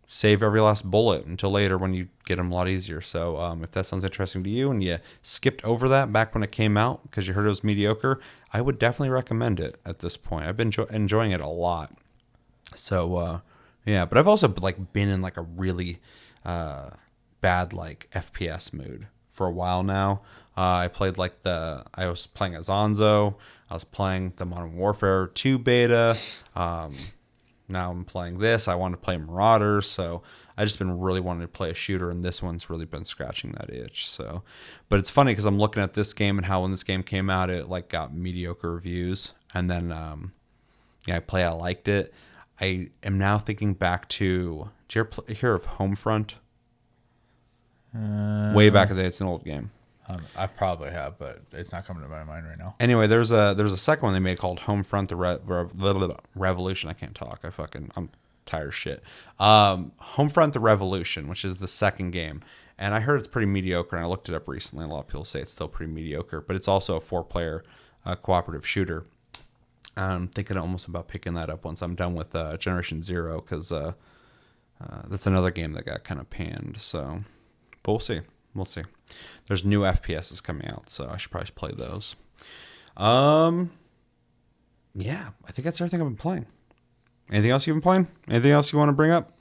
A: save every last bullet until later when you get them a lot easier. So if that sounds interesting to you and you skipped over that back when it came out because you heard it was mediocre, I would definitely recommend it at this point. I've been enjoying it a lot. So yeah, but I've also like been in like a really bad like FPS mood for a while now. I was playing as Onzo. I was playing the Modern Warfare 2 beta. Now I'm playing this. I want to play Marauders, so I just been really wanting to play a shooter, and this one's really been scratching that itch. So, but it's funny because I'm looking at this game and how when this game came out, it like got mediocre reviews, and then I liked it. I am now thinking back to. Did you ever hear of Homefront? Way back in the day, it's an old game.
B: I probably have, but it's not coming to my mind right now.
A: Anyway, there's a second one they made called Homefront: the Revolution. I can't talk. I'm tired of shit. Homefront: the Revolution, which is the second game, and I heard it's pretty mediocre. And I looked it up recently. And a lot of people say it's still pretty mediocre, but it's also a 4-player cooperative shooter. I'm thinking almost about picking that up once I'm done with Generation Zero, because that's another game that got kind of panned. So, but we'll see. We'll see. There's new FPSs coming out, so I should probably play those. Yeah, I think that's everything I've been playing. Anything else you've been playing? Anything else you want to bring up?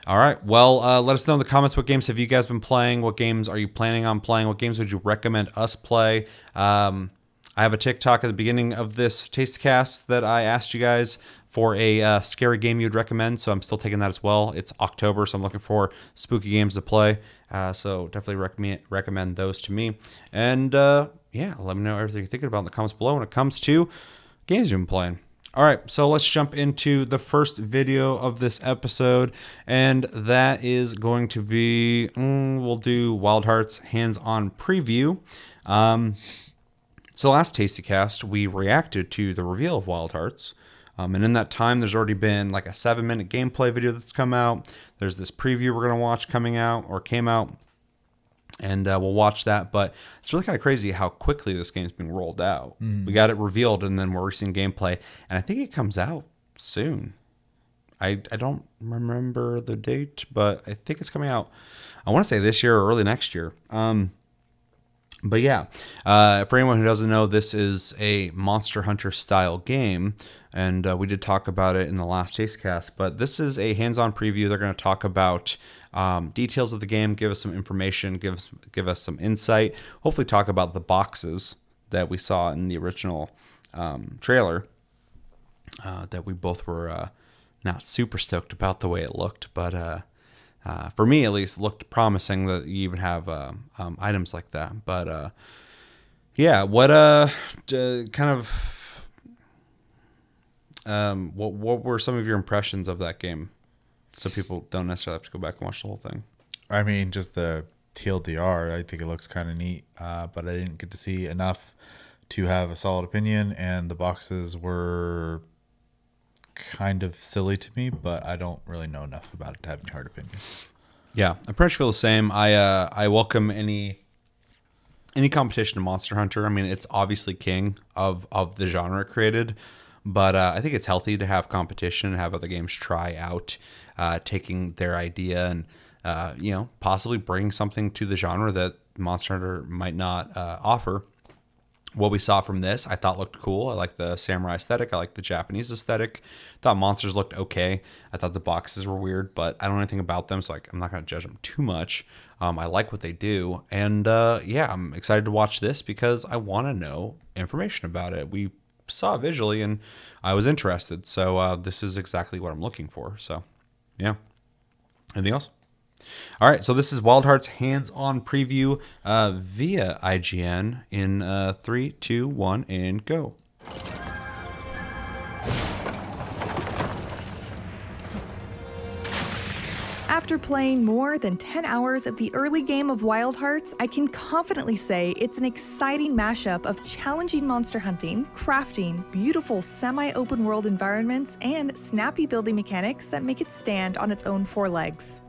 A: All right. Well, let us know in the comments, what games have you guys been playing? What games are you planning on playing? What games would you recommend us play? I have a TikTok at the beginning of this Tastecast that I asked you guys for a scary game you'd recommend, so I'm still taking that as well. It's October, so I'm looking for spooky games to play. So definitely recommend those to me. And yeah, let me know everything you're thinking about in the comments below when it comes to games you've been playing. All right, so let's jump into the first video of this episode, and that is going to be, we'll do Wildhearts hands-on preview. So last Tastycast, we reacted to the reveal of Wildhearts. And in that time, there's already been like a 7-minute gameplay video that's come out. There's this preview we're going to watch came out. And we'll watch that. But it's really kind of crazy how quickly this game's being rolled out. We got it revealed, and then we're seeing gameplay. And I think it comes out soon. I don't remember the date, but I think it's coming out, I want to say this year or early next year. But yeah, for anyone who doesn't know, this is a Monster Hunter style game, and we did talk about it in the last Tastecast. But this is a hands-on preview. They're going to talk about details of the game, give us some information, give us some insight. Hopefully, talk about the boxes that we saw in the original trailer. That we both were not super stoked about the way it looked, but. For me, at least, looked promising that you even have items like that. But yeah, what what were some of your impressions of that game? So people don't necessarily have to go back and watch the whole thing.
B: I mean, just the TLDR, I think it looks kind of neat, but I didn't get to see enough to have a solid opinion, and the boxes were kind of silly to me, but I don't really know enough about it to have any hard opinions.
A: Yeah, I pretty much feel the same. I welcome any competition in Monster Hunter. I mean, it's obviously king of the genre it created, but I think it's healthy to have competition and have other games try out taking their idea and possibly bring something to the genre that Monster Hunter might not offer. What we saw from this, I thought looked cool. I like the samurai aesthetic. I like the Japanese aesthetic. Thought monsters looked okay. I thought the boxes were weird, but I don't know anything about them, so I'm not going to judge them too much. I like what they do, and I'm excited to watch this because I want to know information about it. We saw it visually, and I was interested, so this is exactly what I'm looking for. So, yeah. Anything else? All right, so this is Wild Hearts hands-on preview via IGN in 3, 2, 1, and go.
C: After playing more than 10 hours of the early game of Wild Hearts, I can confidently say it's an exciting mashup of challenging monster hunting, crafting, beautiful semi-open world environments, and snappy building mechanics that make it stand on its own 4 legs.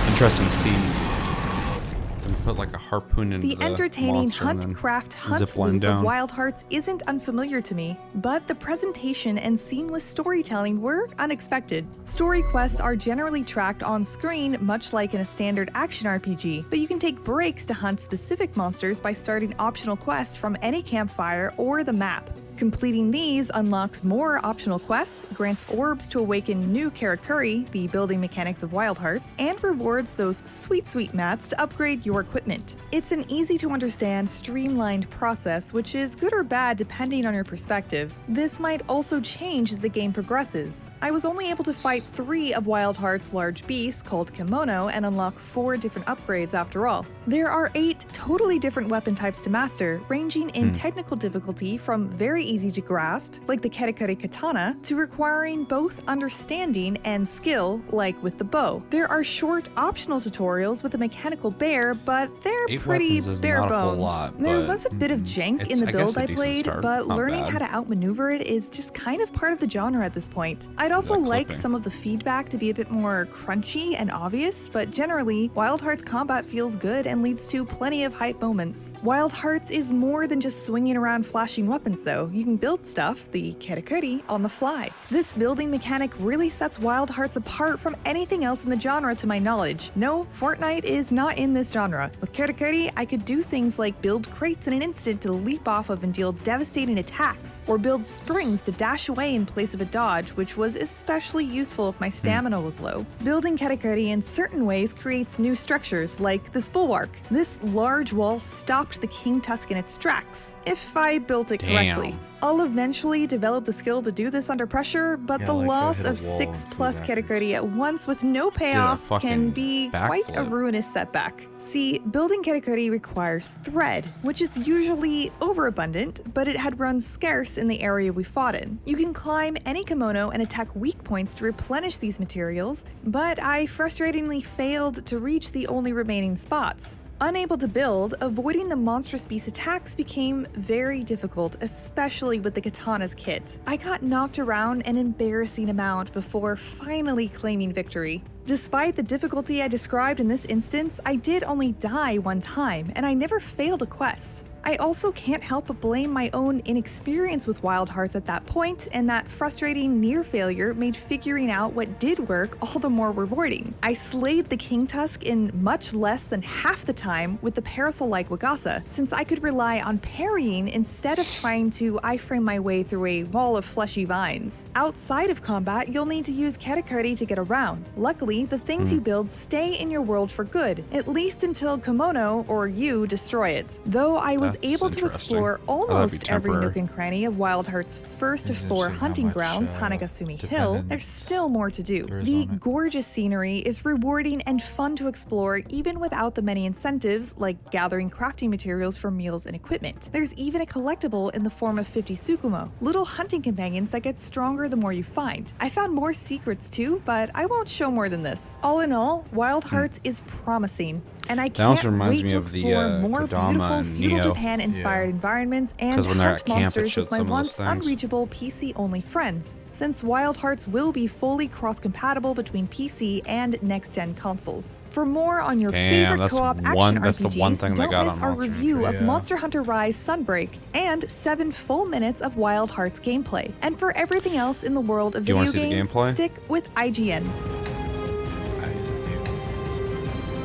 A: Interesting to see them put like a harpoon into
C: the entertaining hunt-craft hunt loop of Wild Hearts isn't unfamiliar to me, but the presentation and seamless storytelling were unexpected. Story quests are generally tracked on screen, much like in a standard action RPG, but you can take breaks to hunt specific monsters by starting optional quests from any campfire or the map. Completing these unlocks more optional quests, grants orbs to awaken new Karakuri, the building mechanics of Wild Hearts, and rewards those sweet mats to upgrade your equipment. It's an easy-to-understand, streamlined process, which is good or bad depending on your perspective. This might also change as the game progresses. I was only able to fight 3 of Wild Hearts' large beasts called Kimono and unlock 4 different upgrades after all. There are 8 totally different weapon types to master, ranging in technical difficulty from very easy to grasp, like the Karakuri katana, to requiring both understanding and skill, like with the bow. There are short optional tutorials with a mechanical bear, but they're pretty bare bones. There was a bit of jank in the build I played, but learning how to outmaneuver it is just kind of part of the genre at this point. I'd also like some of the feedback to be a bit more crunchy and obvious, but generally, Wild Hearts combat feels good and leads to plenty of hype moments. Wild Hearts is more than just swinging around flashing weapons though. You can build stuff, the Karakuri, on the fly. This building mechanic really sets Wild Hearts apart from anything else in the genre to my knowledge. No, Fortnite is not in this genre. With Karakuri, I could do things like build crates in an instant to leap off of and deal devastating attacks, or build springs to dash away in place of a dodge, which was especially useful if my stamina was low. Building Karakuri in certain ways creates new structures, like this bulwark. This large wall stopped the King Tusk in its tracks, if I built it correctly. I'll eventually develop the skill to do this under pressure, but the loss of 6+ Karakuri at once with no payoff can be quite a ruinous setback. See, building Karakuri requires thread, which is usually overabundant, but it had run scarce in the area we fought in. You can climb any kimono and attack weak points to replenish these materials, but I frustratingly failed to reach the only remaining spots. Unable to build, avoiding the monstrous beast attacks became very difficult, especially with the katana's kit. I got knocked around an embarrassing amount before finally claiming victory. Despite the difficulty I described in this instance, I did only die one time, and I never failed a quest. I also can't help but blame my own inexperience with Wild Hearts at that point, and that frustrating near failure made figuring out what did work all the more rewarding. I slayed the King Tusk in much less than half the time with the Parasol-like Wagasa, since I could rely on parrying instead of trying to iframe my way through a wall of fleshy vines. Outside of combat, you'll need to use Katakuri to get around. Luckily, the things you build stay in your world for good, at least until Komono or you destroy it. Though I was able to explore almost every nook and cranny of Wild Heart's first of 4 hunting grounds, Hanagasumi Hill, there's still more to do. The gorgeous scenery is rewarding and fun to explore even without the many incentives like gathering crafting materials for meals and equipment. There's even a collectible in the form of 50 Tsukumo, little hunting companions that get stronger the more you find. I found more secrets too, but I won't show more than this. All in all, Wild Hearts is promising, and I can't wait to explore more beautiful feudal Japan-inspired environments and hunt monsters with my once unreachable PC-only friends, since Wild Hearts will be fully cross-compatible between PC and next-gen consoles. For more on your favorite co-op action RPGs, don't miss our review of Monster Hunter Rise Sunbreak and 7 full minutes of Wild Hearts gameplay. And for everything else in the world of video games, stick with IGN.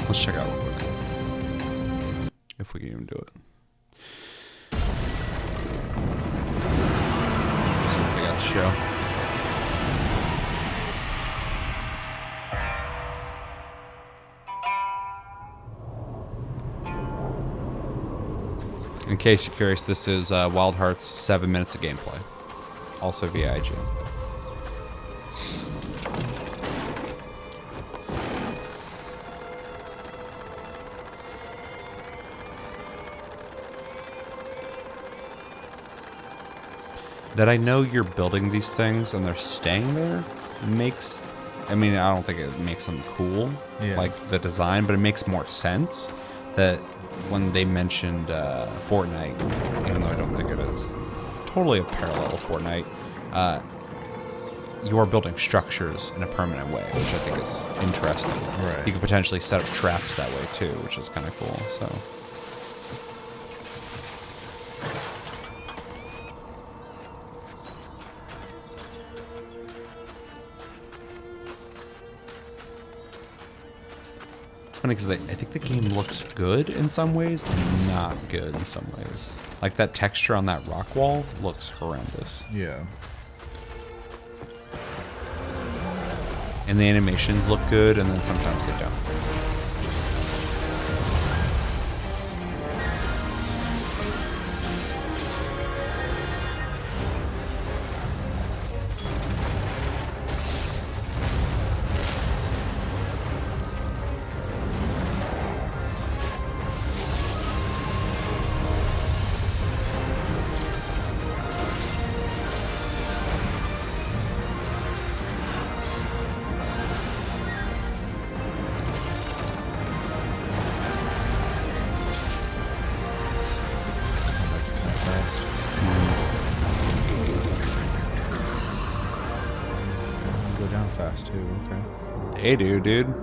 A: Let's check out real quick. If we can even do it. Let's see what they got to show. In case you're curious, this is Wild Hearts 7 minutes of gameplay. Also via IGN. That I know you're building these things and they're staying there makes, I mean, I don't think it makes them cool, like the design, but it makes more sense that when they mentioned Fortnite, even though I don't think it is totally a parallel of Fortnite, you are building structures in a permanent way, which I think is interesting.
B: Right.
A: You could potentially set up traps that way too, which is kind of cool, so. Funny because I think the game looks good in some ways and not good in some ways. Like that texture on that rock wall looks horrendous.
B: Yeah.
A: And the animations look good, and then sometimes they don't. They do, dude.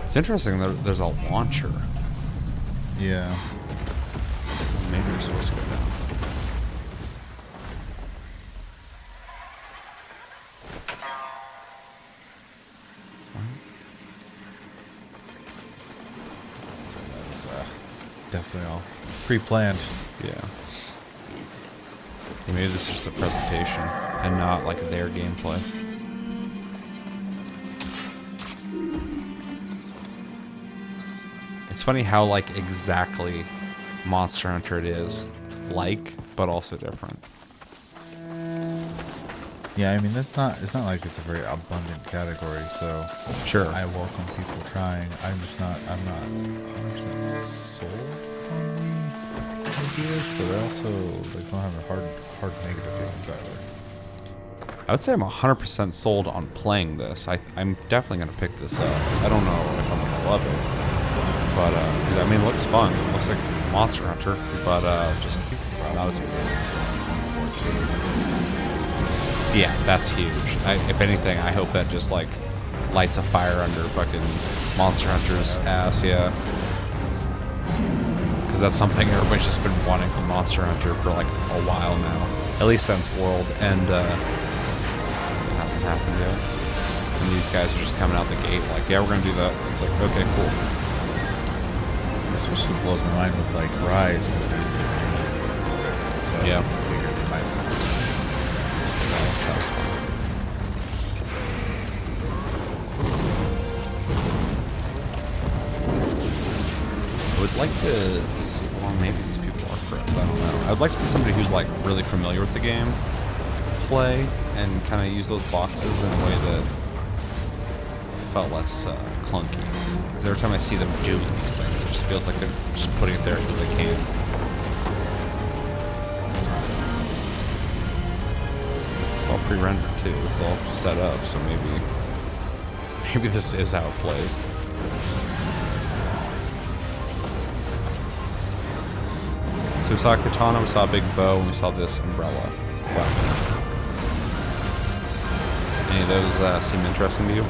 A: It's interesting that there's a launcher.
B: Yeah.
A: Maybe we're supposed to go down.
B: So that was definitely all pre-planned.
A: Yeah. Maybe this is just a presentation and not like their gameplay. It's funny how like exactly Monster Hunter it is, like, but also different.
B: Yeah, I mean it's not like it's a very abundant category, so
A: sure.
B: I welcome people trying. I'm not 100% sold on the ideas, but I also like don't have a hard negative feelings either.
A: I would say I'm 100% sold on playing this. I'm definitely going to pick this up. I don't know if I'm going to love it, but cause, I mean, it looks fun. It looks like Monster Hunter, but just not as yeah, that's huge. If anything, I hope that just like lights a fire under fucking Monster Hunter's ass. Yeah. Because that's something everybody's just been wanting from Monster Hunter for like a while now. At least since World, and it hasn't happened yet. And these guys are just coming out the gate like, yeah, we're going to do that. It's like, okay, cool.
B: Especially blows my mind with like Rise, because there's so
A: yeah.
B: I figured they might have.
A: That sounds fun. I would like to see, well, maybe these people are correct, I don't know. I would like to see somebody who's like really familiar with the game play and kind of use those boxes in a way that felt less clunky. Because every time I see them doing these things, it just feels like they're just putting it there because they can. It's all pre-rendered too. It's all set up, so maybe this is how it plays. So we saw a katana, we saw a big bow, and we saw this umbrella weapon. Any of those seem interesting to you?
B: I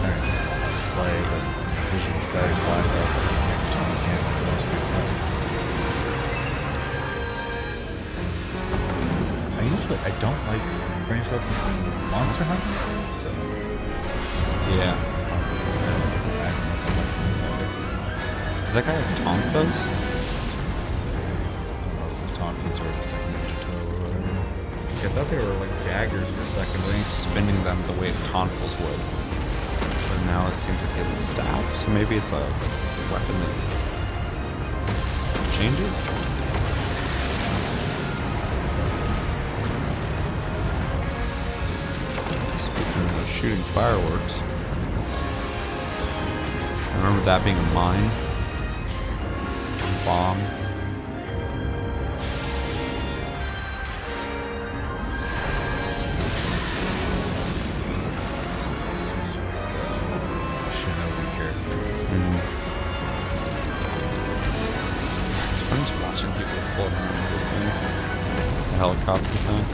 B: don't know, it's hard to play, but visual aesthetic wise, obviously, katana can like most people. I don't like range weapons in Monster Hunter, so
A: Yeah.
B: I don't know if I like this either.
A: Does that guy have tonfas?
B: So, I don't know if it was Tonfas or a second ninja toe or whatever.
A: I thought they were like daggers for a second, but then he's spinning them the way tonfas would. But now it seems like it's a staff, so maybe it's a weapon that changes? Speaking of shooting fireworks, I remember that being a mine. Bomb.
B: It's supposed to be the Shinobi character.
A: It's fun just watching people float around with those things. The helicopter thing.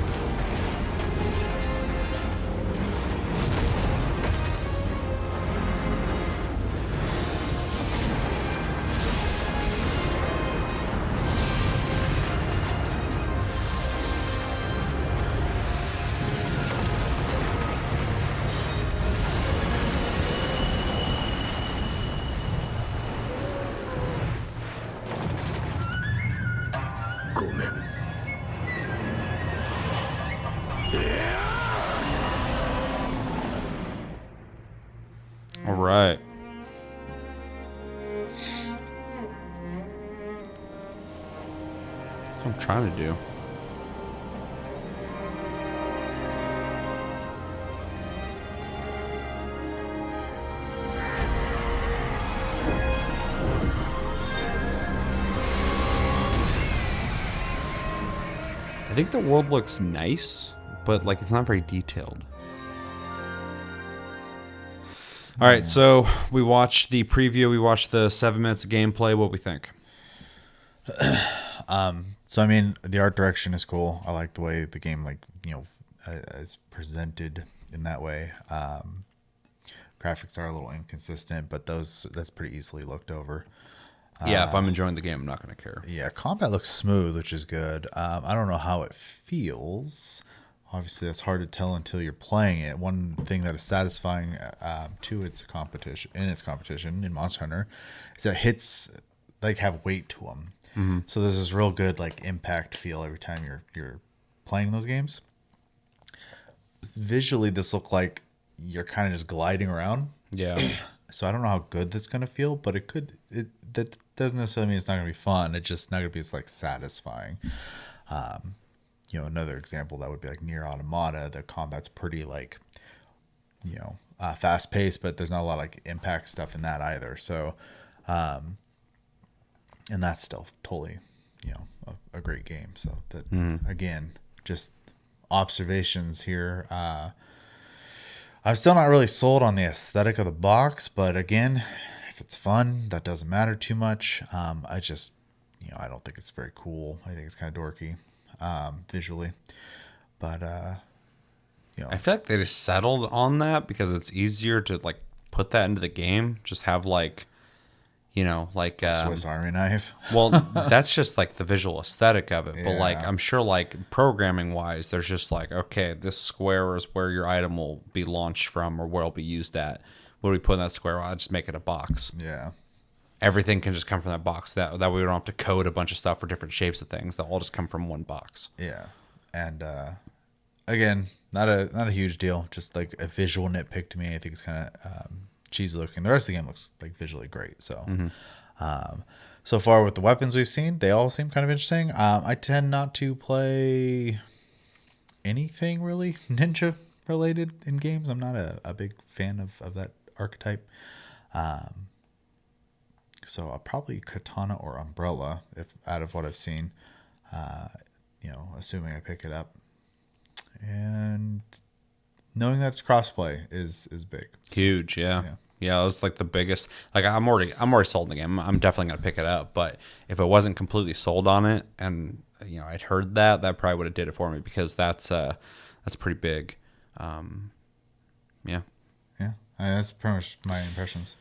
A: All right. That's what I'm trying to do. I think the world looks nice, but like it's not very detailed. All right, so we watched the preview. We watched the 7 minutes of gameplay. What we think?
B: So I mean, the art direction is cool. I like the way the game, like, is presented in that way. Graphics are a little inconsistent, but that's pretty easily looked over.
A: Yeah, if I'm enjoying the game, I'm not going to care.
B: Yeah, combat looks smooth, which is good. I don't know how it feels. Obviously, that's hard to tell until you're playing it. One thing that is satisfying to its competition in Monster Hunter is that hits like have weight to them. Mm-hmm. So there's this real good like impact feel every time you're playing those games. Visually, this looks like you're kind of just gliding around.
A: Yeah.
B: So I don't know how good that's gonna feel, but it could. That doesn't necessarily mean it's not gonna be fun. It's just not gonna be as like satisfying. Another example that would be like Nier Automata. The combat's pretty like, fast paced, but there's not a lot of like impact stuff in that either. So, and that's still totally, a great game. So that again, just observations here. I'm still not really sold on the aesthetic of the box, but again, if it's fun, that doesn't matter too much. I just, I don't think it's very cool. I think it's kind of dorky. Visually, but
A: I feel like they just settled on that because it's easier to like put that into the game. Just have like, like
B: Swiss Army knife.
A: well, that's just like the visual aesthetic of it. But like,
B: Yeah.
A: I'm sure like programming wise, there's just like, okay, this square is where your item will be launched from or where it'll be used at. What do we put in that square? Well, I'll just make it a box.
B: Yeah.
A: Everything can just come from that box. That way we don't have to code a bunch of stuff for different shapes of things. They'll all just come from one box.
B: Yeah. And again, not a huge deal. Just like a visual nitpick to me. I think it's kind of cheesy looking. The rest of the game looks like visually great. So, so far with the weapons we've seen, they all seem kind of interesting. I tend not to play anything really ninja related in games. I'm not a big fan of that archetype. So I'll probably katana or umbrella if out of what I've seen, assuming I pick it up. And knowing that's crossplay is big.
A: Huge, yeah. Yeah, it was like the biggest. Like I'm already sold in the game. I'm definitely gonna pick it up. But if it wasn't completely sold on it, and I'd heard that probably would have did it for me because that's pretty big. Yeah.
B: Yeah, that's pretty much my impressions.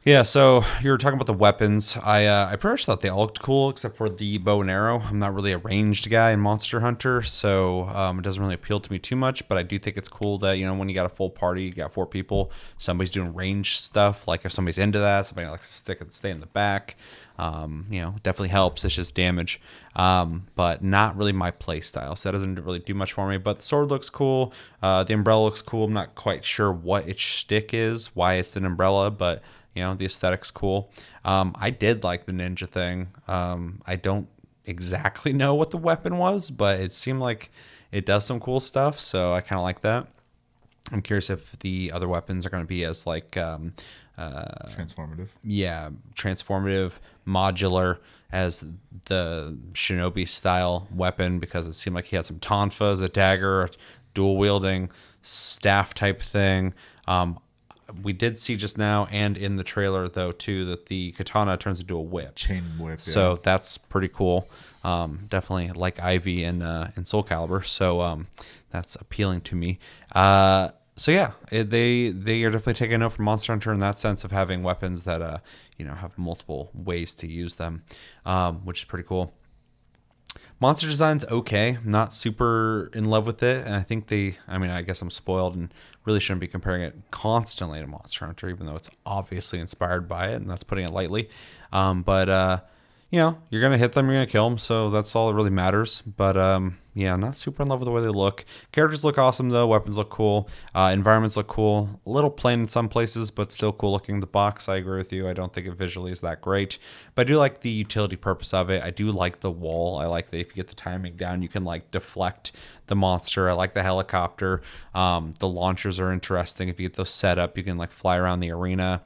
A: Yeah, so you were talking about the weapons. I pretty much thought they all looked cool except for the bow and arrow. I'm not really a ranged guy in Monster Hunter, so it doesn't really appeal to me too much. But I do think it's cool that when you got a full party, you got 4 people, somebody's doing ranged stuff. Like if somebody's into that, somebody likes to stay in the back. Definitely helps. It's just damage, but not really my play style. So that doesn't really do much for me. But the sword looks cool. The umbrella looks cool. I'm not quite sure what its shtick is, why it's an umbrella, but the aesthetic's cool. I did like the ninja thing. I don't exactly know what the weapon was, but it seemed like it does some cool stuff. So I kind of like that. I'm curious if the other weapons are going to be as like
B: Transformative.
A: Yeah, transformative, modular as the shinobi style weapon, because it seemed like he had some tonfas, a dagger, a dual wielding staff type thing. We did see just now and in the trailer though too that the katana turns into a whip.
B: Chain whip.
A: So that's pretty cool. Definitely like Ivy in Soul Calibur. So that's appealing to me. So yeah, they are definitely taking a note from Monster Hunter in that sense of having weapons that have multiple ways to use them, which is pretty cool. Monster design's okay. I'm not super in love with it, and I think I guess I'm spoiled and really shouldn't be comparing it constantly to Monster Hunter, even though it's obviously inspired by it, and that's putting it lightly. But you're going to hit them, you're going to kill them, so that's all that really matters. But not super in love with the way they look. Characters look awesome, though. Weapons look cool. Environments look cool. A little plain in some places, but still cool looking. The box, I agree with you. I don't think it visually is that great. But I do like the utility purpose of it. I do like the wall. I like that if you get the timing down, you can like deflect the monster. I like the helicopter. The launchers are interesting. If you get those set up, you can like fly around the arena.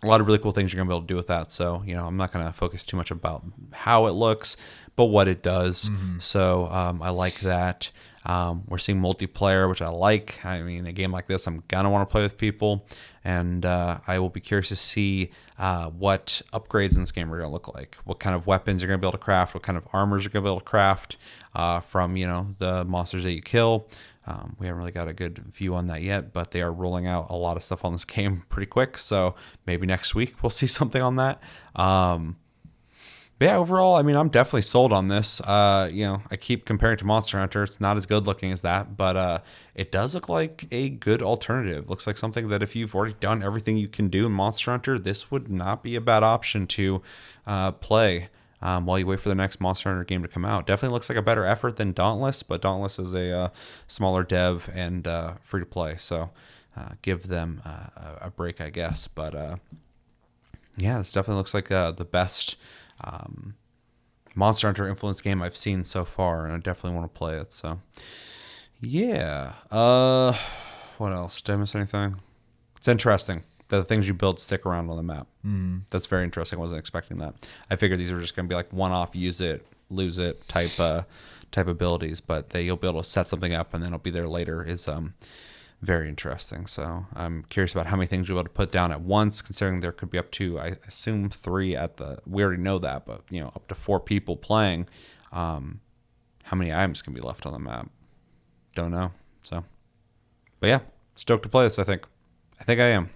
A: A lot of really cool things you're going to be able to do with that. So, I'm not going to focus too much about how it looks, but what it does. Mm-hmm. So I like that. We're seeing multiplayer, which I like. I mean, a game like this, I'm going to want to play with people. And I will be curious to see what upgrades in this game are going to look like. What kind of weapons you're going to be able to craft. What kind of armors you're going to be able to craft from, the monsters that you kill. We haven't really got a good view on that yet, but they are rolling out a lot of stuff on this game pretty quick. So maybe next week we'll see something on that. But yeah, overall, I mean, I'm definitely sold on this. I keep comparing to Monster Hunter. It's not as good looking as that, but it does look like a good alternative. Looks like something that if you've already done everything you can do in Monster Hunter, this would not be a bad option to play. While you wait for the next Monster Hunter game to come out. Definitely looks like a better effort than Dauntless, but Dauntless is a smaller dev and free to play, so give them a break, I guess. But this definitely looks like the best Monster Hunter influence game I've seen so far, and I definitely want to play it. So yeah, what else? Did I miss anything? It's interesting. The things you build stick around on the map. That's very interesting. I wasn't expecting that. I figured these were just going to be like one-off, use it, lose it type abilities, but you'll be able to set something up and then it'll be there later is very interesting. So I'm curious about how many things you'll be able to put down at once, considering there could be up to, I assume, 3 we already know that, but up to 4 people playing. How many items can be left on the map? don't know. So, but yeah, stoked to play this. I think I am.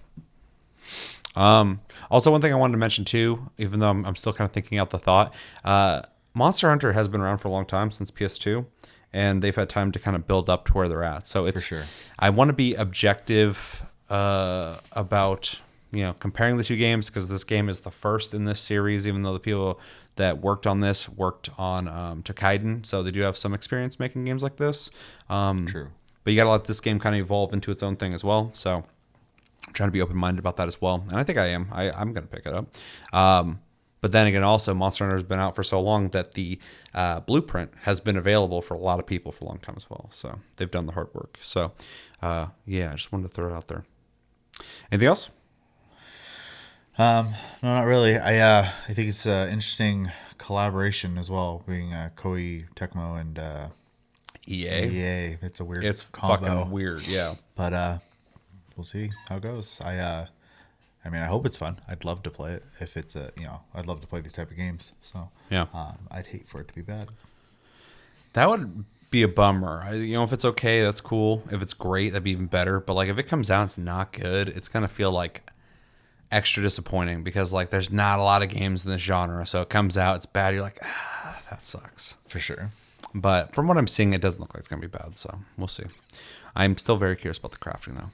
A: Also, one thing I wanted to mention too, even though I'm still kind of thinking out the thought, Monster Hunter has been around for a long time, since PS2, and they've had time to kind of build up to where they're at. So it's, for sure. I want to be objective about, comparing the two games, because this game is the first in this series, even though the people that worked on this worked on Takaiden, so they do have some experience making games like this. True. But you got to let this game kind of evolve into its own thing as well. So I'm trying to be open-minded about that as well. And I think I am. I'm going to pick it up. But then again, also, Monster Hunter has been out for so long that the blueprint has been available for a lot of people for a long time as well. So they've done the hard work. So, yeah, I just wanted to throw it out there. Anything else?
B: No, not really. I think it's an interesting collaboration as well, being Koei Tecmo and EA. It's a weird combo.
A: Fucking weird, yeah.
B: But we'll see how it goes. I hope it's fun. I'd love to play it if it's I'd love to play these type of games. So
A: yeah,
B: I'd hate for it to be bad.
A: That would be a bummer. If it's okay, that's cool. If it's great, that'd be even better. But like, if it comes out, it's not good. It's gonna feel like extra disappointing, because like there's not a lot of games in this genre. So it comes out, it's bad. You're like, that sucks
B: for sure.
A: But from what I'm seeing, it doesn't look like it's gonna be bad. So we'll see. I'm still very curious about the crafting though.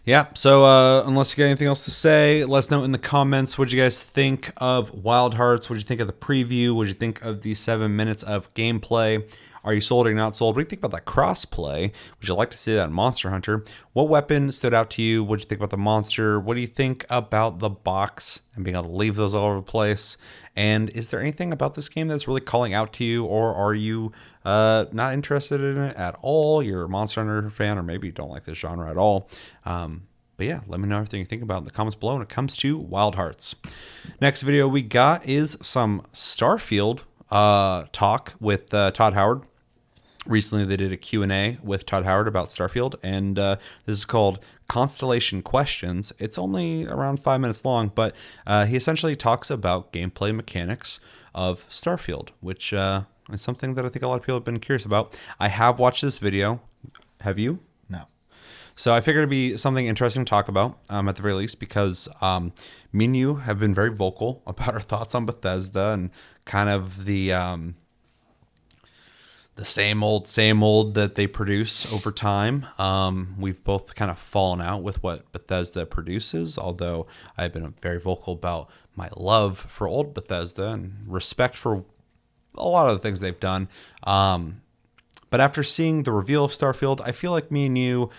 A: Yeah, so unless you got anything else to say, let us know in the comments. What did you guys think of Wild Hearts? What did you think of the preview? What did you think of the 7 minutes of gameplay? Are you sold or not sold? What do you think about that cross-play? Would you like to see that in Monster Hunter? What weapon stood out to you? What did you think about the monster? What do you think about the box and being able to leave those all over the place? And is there anything about this game that's really calling out to you, or are you not interested in it at all? You're a Monster Hunter fan, or maybe you don't like this genre at all. But yeah, let me know everything you think about in the comments below when it comes to Wild Hearts. Next video we got is some Starfield talk with Todd Howard. Recently, they did a Q&A with Todd Howard about Starfield, and this is called Constellation Questions. It's only around 5 minutes long, but he essentially talks about gameplay mechanics of Starfield, which is something that I think a lot of people have been curious about. I have watched this video. Have you?
B: No.
A: So I figured it'd be something interesting to talk about, at the very least, because me and you have been very vocal about our thoughts on Bethesda and kind of the same old that they produce over time. We've both kind of fallen out with what Bethesda produces, although I've been very vocal about my love for old Bethesda and respect for a lot of the things they've done. But after seeing the reveal of Starfield, I feel like me and you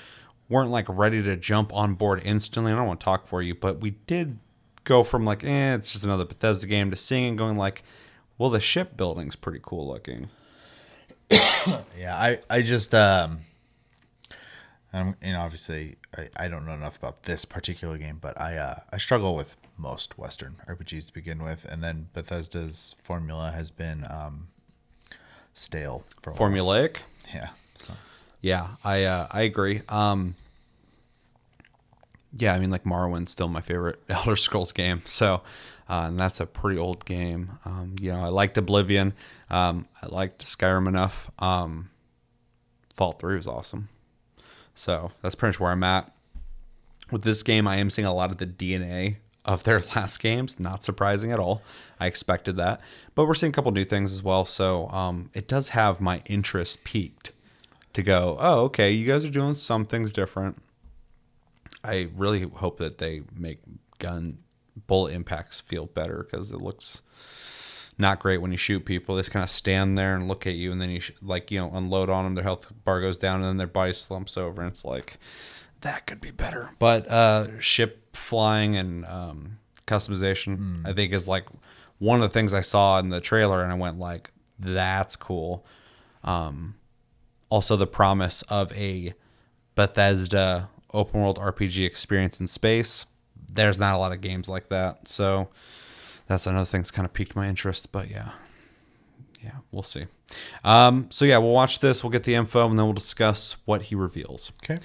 A: weren't like ready to jump on board instantly. I don't want to talk for you, but we did go from like, it's just another Bethesda game, to seeing and going like, well, the shipbuilding's pretty cool looking.
B: Yeah, I just obviously I don't know enough about this particular game, but I struggle with most Western RPGs to begin with, and then Bethesda's formula has been stale for a while.
A: Formulaic.
B: Yeah. So.
A: Yeah, I agree. Yeah, I mean, like, Morrowind's still my favorite Elder Scrolls game, so and that's a pretty old game. I liked Oblivion. I liked Skyrim enough. Fallout 3 was awesome. So that's pretty much where I'm at. With this game, I am seeing a lot of the DNA of their last games. Not surprising at all. I expected that. But we're seeing a couple new things as well, so it does have my interest peaked to go, oh, okay, you guys are doing some things different. I really hope that they make bullet impacts feel better, because it looks not great when you shoot people. They just kind of stand there and look at you, and then you unload on them. Their health bar goes down, and then their body slumps over, and it's like, that could be better. But ship flying and customization, I think, is like one of the things I saw in the trailer, and I went like, that's cool. Also, the promise of a Bethesda open world RPG experience in space. There's not a lot of games like that, so that's another thing that's kind of piqued my interest. But yeah, we'll see. So yeah, we'll watch this, we'll get the info, and then we'll discuss what he reveals.
B: Okay.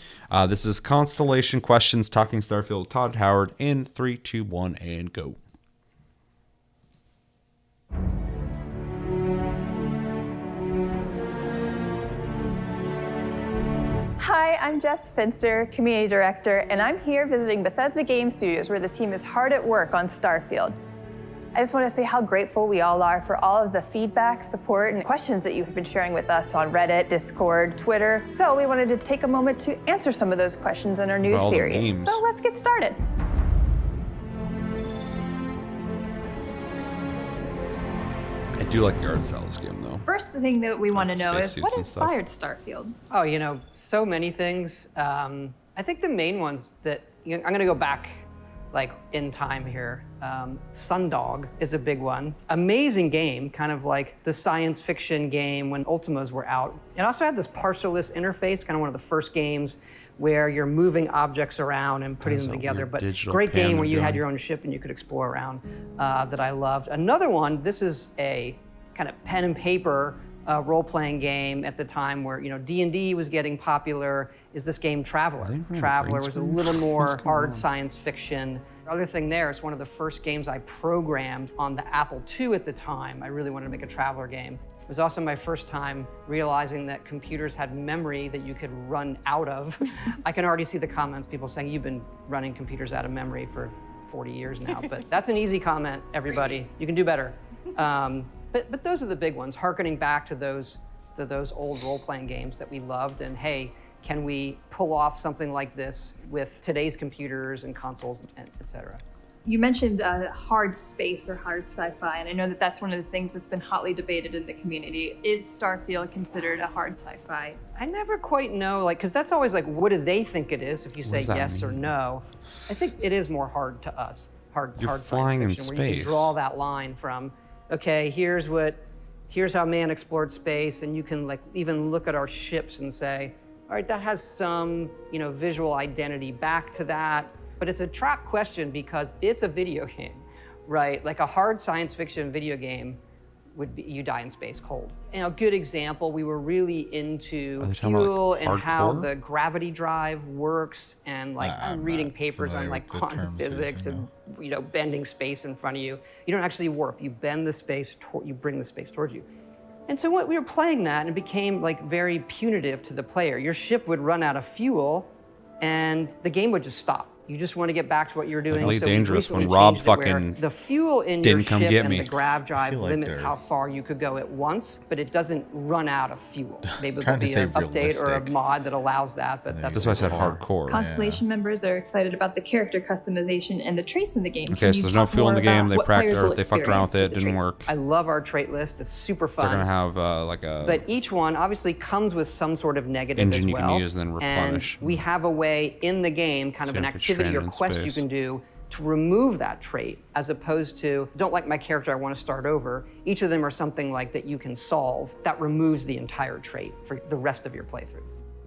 A: This is Constellation Questions, Talking Starfield, Todd Howard, in 3, 2, 1, and go.
D: Hi, I'm Jess Finster, Community Director, and I'm here visiting Bethesda Game Studios, where the team is hard at work on Starfield. I just want to say how grateful we all are for all of the feedback, support, and questions that you have been sharing with us on Reddit, Discord, Twitter. So we wanted to take a moment to answer some of those questions in our new series. So let's get started.
A: I do like the art style of this game, though.
C: First thing that we want to know is what
A: and stuff.
C: inspired Starfield?
E: Oh, so many things. I think the main ones that, I'm going to go back like in time here. Sundog is a big one. Amazing game, kind of like the science fiction game when Ultimas were out. It also had this partial-less interface, kind of one of the first games where you're moving objects around and putting them together. But great game where you had your own ship and you could explore around that I loved. Another one, this is a kind of pen and paper role-playing game at the time where, D&D was getting popular, is this game Traveler. Traveler was a little more hard science fiction. The other thing there is one of the first games I programmed on the Apple II at the time. I really wanted to make a Traveler game. It was also my first time realizing that computers had memory that you could run out of. I can already see the comments, people saying, you've been running computers out of memory for 40 years now. But that's an easy comment, everybody. You can do better. But those are the big ones, hearkening back to those old role-playing games that we loved. And hey, can we pull off something like this with today's computers and consoles, and et cetera?
C: You mentioned hard space or hard sci-fi, and I know that that's one of the things that's been hotly debated in the community. Is Starfield considered a hard sci-fi?
E: I never quite know, because that's always like, what do they think it is if you say yes or no? I think it is more hard to us, hard science fiction, where you can draw that line from, okay, here's how man explored space, and you can even look at our ships and say, all right, that has some visual identity back to that. But it's a trap question because it's a video game, right? Like a hard science fiction video game would be, you die in space cold. And a good example, we were really into fuel and how the gravity drive works, and I'm reading papers on quantum physics and bending space in front of you. You don't actually warp, you bend the space, you bring the space towards you. And so we were playing that, and it became very punitive to the player. Your ship would run out of fuel, and the game would just stop. You just want to get back to what you're doing.
A: Really
E: so
A: dangerous when Rob fucking
E: the fuel in your ship and the grav drive limits how far you could go at once, but it doesn't run out of fuel. Maybe there'll be an update or a mod that allows that, but
A: that's why I said hardcore.
C: Constellation members are excited about the character customization and the traits in the game.
A: Okay, so there's no fuel in the game. They fucked around with it. It didn't work.
E: I love our trait list. It's super fun.
A: They're gonna have
E: But each one obviously comes with some sort of negative
A: engine
E: as well.
A: You can use and then replenish.
E: And we have a way in the game, kind of an activity or quest you can do to remove that trait, as opposed to, don't like my character, I want to start over. Each of them are something that you can solve that removes the entire trait for the rest of your playthrough.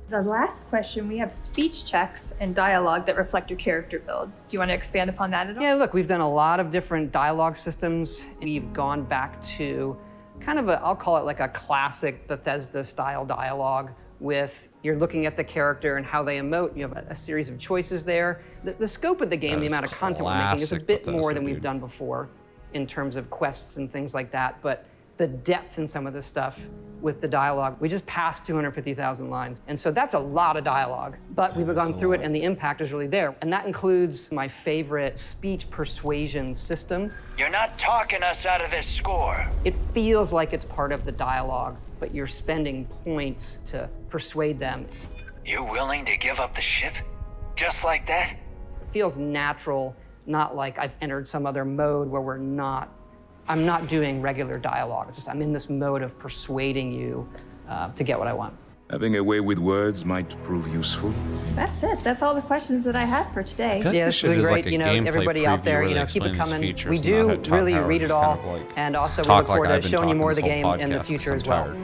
C: The last question, we have speech checks and dialogue that reflect your character build. Do you want to expand upon that at all?
E: Yeah, look, we've done a lot of different dialogue systems. We've gone back to kind of I'll call it like a classic Bethesda style dialogue, with you're looking at the character and how they emote. You have a series of choices there. The scope of the game, the amount of content we're making is a bit more than we've done before in terms of quests and things like that. But the depth in some of this stuff with the dialogue, we just passed 250,000 lines. And so that's a lot of dialogue, but we've gone through it and the impact is really there. And that includes my favorite speech persuasion system.
F: You're not talking us out of this score.
E: It feels like it's part of the dialogue, but you're spending points to persuade them.
F: You willing to give up the ship? Just like that?
E: It feels natural, not like I've entered some other mode where I'm not doing regular dialogue. It's just I'm in this mode of persuading you to get what I want.
G: Having a way with words might prove useful.
C: That's it. That's all the questions that I had for today.
E: Yeah, it's really great. Everybody out there, keep it coming. We do really read it all, and also we look forward to showing you more of the game in the future as well.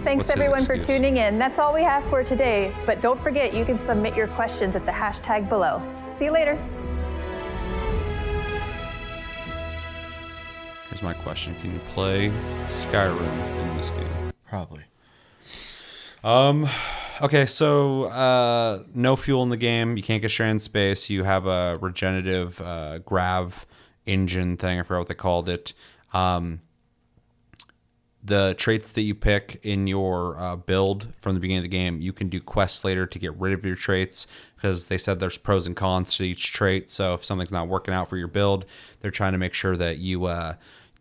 D: Thanks everyone for tuning in. That's all we have for today. But don't forget, you can submit your questions at the hashtag below. See you later.
A: Here's my question. Can you play Skyrim in this game?
B: Probably.
A: Okay, so no fuel in the game. You can't get stranded in space. You have a regenerative grav engine thing. I forgot what they called it. the traits that you pick in your build from the beginning of the game, you can do quests later to get rid of your traits, because they said there's pros and cons to each trait. So if something's not working out for your build, they're trying to make sure that you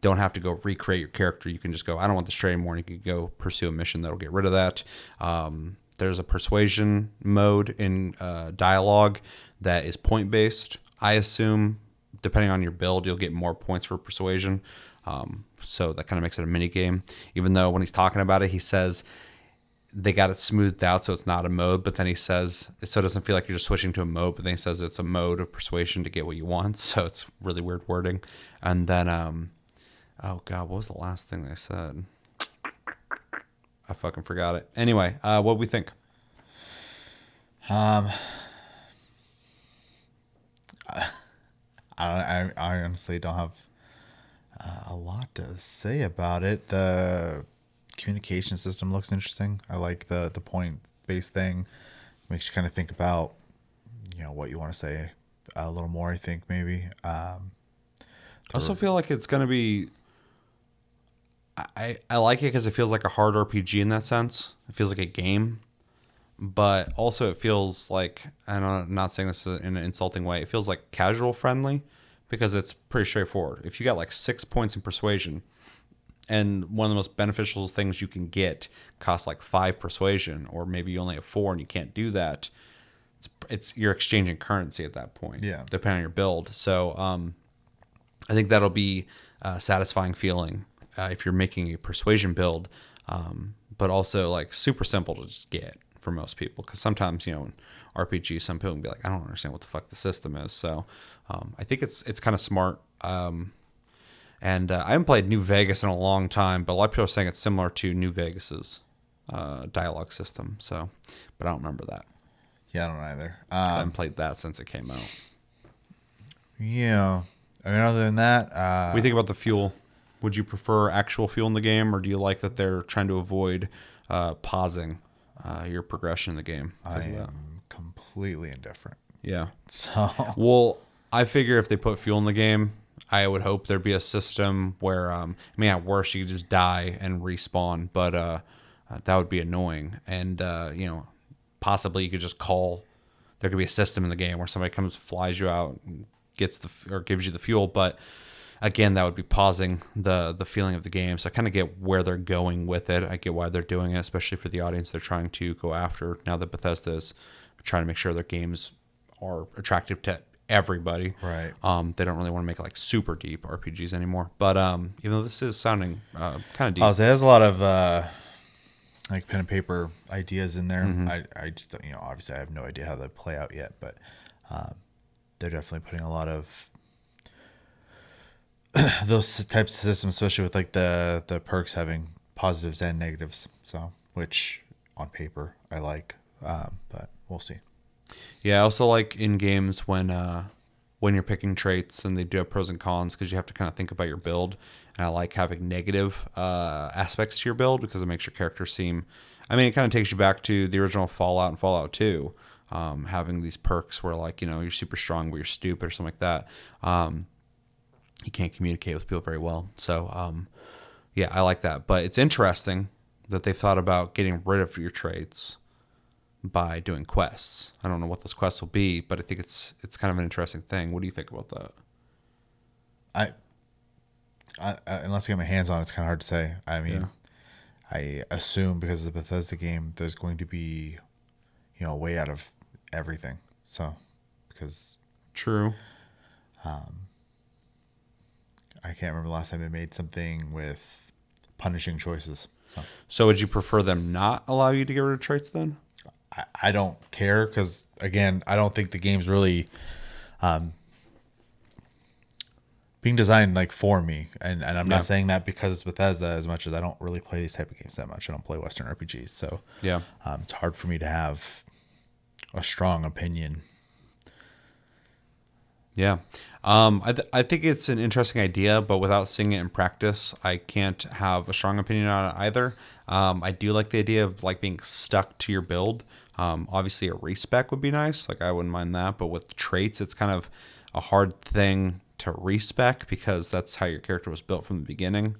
A: don't have to go recreate your character. You can just go, I don't want this trait anymore, and you can go pursue a mission that'll get rid of that. There's a persuasion mode in dialogue that is point-based. I assume, depending on your build, you'll get more points for persuasion. So that kind of makes it a mini game. Even though when he's talking about it, he says they got it smoothed out so it's not a mode, but then he says, so it doesn't feel like you're just switching to a mode, but then he says it's a mode of persuasion to get what you want. So it's really weird wording. And then, oh God, what was the last thing they said? I fucking forgot it. Anyway, what do we think?
B: I honestly don't have a lot to say about it. The communication system looks interesting. I like the point-based thing. Makes you kind of think about, what you want to say a little more, I think, maybe.
A: I also feel like it's going to be... I like it because it feels like a hard RPG in that sense. It feels like a game. But also it feels like, and I'm not saying this in an insulting way, it feels like casual friendly, because it's pretty straightforward. If you got like 6 points in persuasion, and one of the most beneficial things you can get costs like 5 persuasion, or maybe you only have 4 and you can't do that, it's you're exchanging currency at that point, depending on your build. So I think that'll be a satisfying feeling if you're making a persuasion build, but also like super simple to just get for most people, because sometimes in RPG some people can be like, I don't understand what the fuck the system is. So I think it's kind of smart. And I haven't played New Vegas in a long time, but a lot of people are saying it's similar to New Vegas's dialogue system. So, but I don't remember that.
B: Yeah, I don't either.
A: I haven't played that since it came out.
B: Yeah, I mean, other than that,
A: what do you think about the fuel? Would you prefer actual fuel in the game, or do you like that they're trying to avoid pausing your progression in the game?
B: I am completely indifferent.
A: Yeah.
B: So,
A: well, I figure if they put fuel in the game, I would hope there'd be a system where, at worst, you could just die and respawn, but that would be annoying. And, possibly you could just call, there could be a system in the game where somebody comes, flies you out, and gives you the fuel, but again, that would be pausing the feeling of the game. So I kind of get where they're going with it. I get why they're doing it, especially for the audience they're trying to go after. Now that Bethesda is trying to make sure their games are attractive to everybody.
B: Right.
A: They don't really want to make like super deep RPGs anymore. But even though this is sounding kind of deep.
B: So there's a lot of like pen and paper ideas in there.
A: Mm-hmm.
B: I just don't, obviously I have no idea how they play out yet, but they're definitely putting a lot of those types of systems, especially with like the perks having positives and negatives. So, which on paper I like, but we'll see.
A: Yeah, I also like in games when you're picking traits and they do have pros and cons, because you have to kind of think about your build. And I like having negative aspects to your build, because it makes your character seem... it kind of takes you back to the original Fallout and Fallout 2, having these perks where like, you're super strong but you're stupid or something like that. You can't communicate with people very well. So, yeah, I like that. But it's interesting that they thought about getting rid of your traits by doing quests. I don't know what those quests will be, but I think it's kind of an interesting thing. What do you think about that?
B: I unless I get my hands on it, it's kind of hard to say. I assume because of the Bethesda game, there's going to be, a way out of everything. So, because
A: true.
B: I can't remember the last time they made something with punishing choices.
A: So would you prefer them not allow you to get rid of traits then?
B: I don't care, because again, I don't think the game's really being designed like for me, and I'm not saying that because it's Bethesda, as much as I don't really play these type of games that much. I don't play Western RPGs, so
A: yeah,
B: it's hard for me to have a strong opinion.
A: Yeah. I think it's an interesting idea, but without seeing it in practice, I can't have a strong opinion on it either. I do like the idea of like being stuck to your build. Obviously a respec would be nice. Like I wouldn't mind that, but with traits, it's kind of a hard thing to respec, because that's how your character was built from the beginning.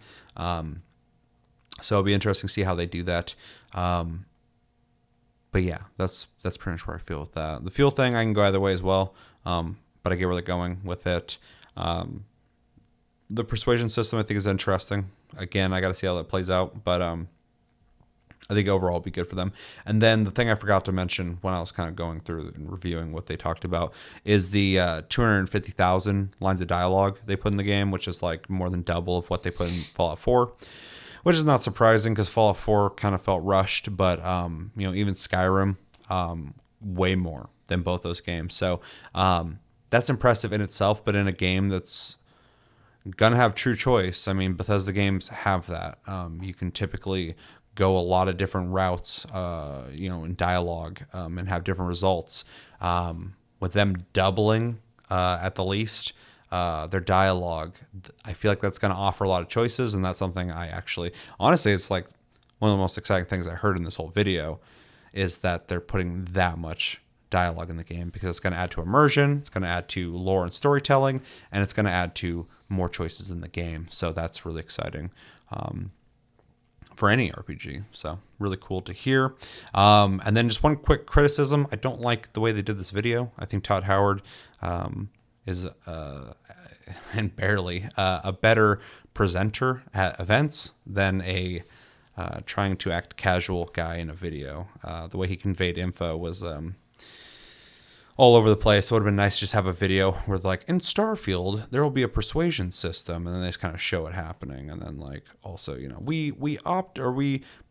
A: So it'll be interesting to see how they do that. But yeah, that's pretty much where I feel with that. The fuel thing, I can go either way as well, but I get where they're going with it. The persuasion system, I think, is interesting. Again, I got to see how that plays out, but I think overall it'll be good for them. And then the thing I forgot to mention when I was kind of going through and reviewing what they talked about is the 250,000 lines of dialogue they put in the game, which is like more than double of what they put in Fallout 4. Which is not surprising because Fallout 4 kind of felt rushed, but even Skyrim, way more than both those games. So that's impressive in itself, but in a game that's gonna have true choice. I mean, Bethesda games have that. You can typically go a lot of different routes, in dialogue, and have different results. With them doubling at the least. Their dialogue, I feel like that's going to offer a lot of choices, and that's something I actually, honestly, it's like one of the most exciting things I heard in this whole video is that they're putting that much dialogue in the game because it's going to add to immersion, it's going to add to lore and storytelling, and it's going to add to more choices in the game. So that's really exciting for any RPG. So really cool to hear. And then just one quick criticism. I don't like the way they did this video. I think Todd Howard is and barely a better presenter at events than a trying to act casual guy in a video. The way he conveyed info was all over the place. So it would have been nice to just have a video where like in Starfield there will be a persuasion system, and then they just kind of show it happening, and then like also we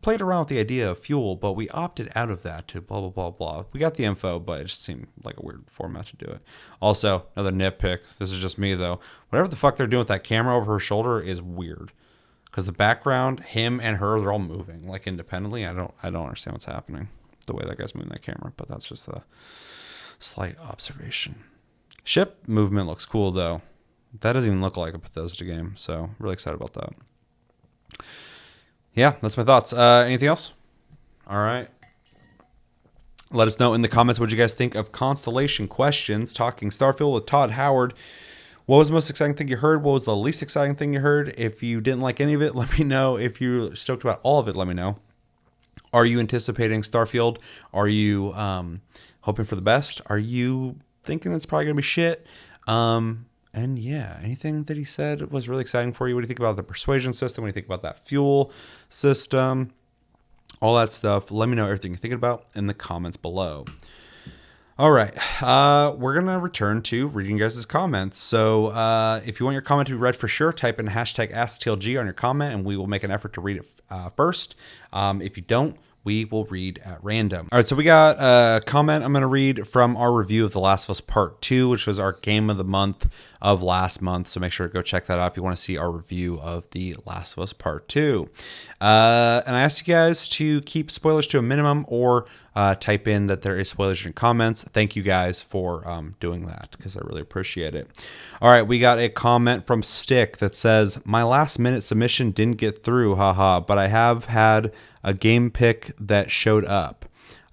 A: played around with the idea of fuel, but we opted out of that to blah blah blah blah. We got the info, but it just seemed like a weird format to do it. Also, another nitpick. This is just me though. Whatever the fuck they're doing with that camera over her shoulder is weird. Because the background, him and her, they're all moving like independently. I don't understand what's happening the way that guy's moving that camera, but that's just a slight observation. Ship movement looks cool though. That doesn't even look like a Bethesda game, so really excited about that. Yeah, that's my thoughts. Anything else? All right. Let us know in the comments what you guys think of Constellation Questions, talking Starfield with Todd Howard. What was the most exciting thing you heard? What was the least exciting thing you heard? If you didn't like any of it, let me know. If you're stoked about all of it, let me know. Are you anticipating Starfield? Are you hoping for the best? Are you thinking it's probably going to be shit? And yeah, anything that he said was really exciting for you. What do you think about the persuasion system? What do you think about that fuel system? All that stuff. Let me know everything you're thinking about in the comments below. All right, we're going to return to reading you guys' comments. So if you want your comment to be read for sure, type in hashtag AskTLG on your comment, and we will make an effort to read it first. If you don't, we will read at random. All right, so we got a comment I'm going to read from our review of The Last of Us Part 2, which was our game of the month of last month. So make sure to go check that out if you want to see our review of The Last of Us Part 2. And I asked you guys to keep spoilers to a minimum or type in that there is spoilers in comments. Thank you guys for doing that because I really appreciate it. All right, we got a comment from Stick that says, my last minute submission didn't get through, haha, but I have had a game pick that showed up.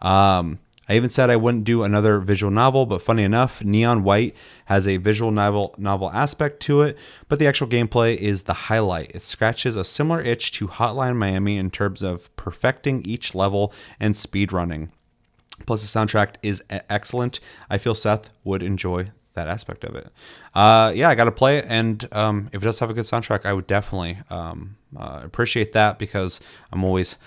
A: I even said I wouldn't do another visual novel, but funny enough, Neon White has a visual novel aspect to it, but the actual gameplay is the highlight. It scratches a similar itch to Hotline Miami in terms of perfecting each level and speedrunning. Plus the soundtrack is excellent. I feel Seth would enjoy that aspect of it. Yeah, I got to play it, and if it does have a good soundtrack, I would definitely appreciate that because I'm always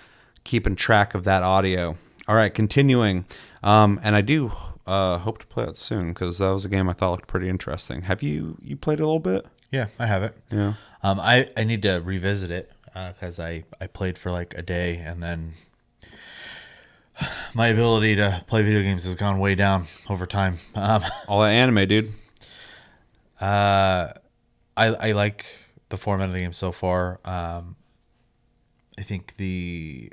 A: keeping track of that audio. All right, continuing. And I do hope to play it soon because that was a game I thought looked pretty interesting. Have you played it a little bit?
B: Yeah, I have it.
A: Yeah.
B: I need to revisit it because I played for like a day, and then my ability to play video games has gone way down over time.
A: All that anime, dude.
B: I like the format of the game so far. I think the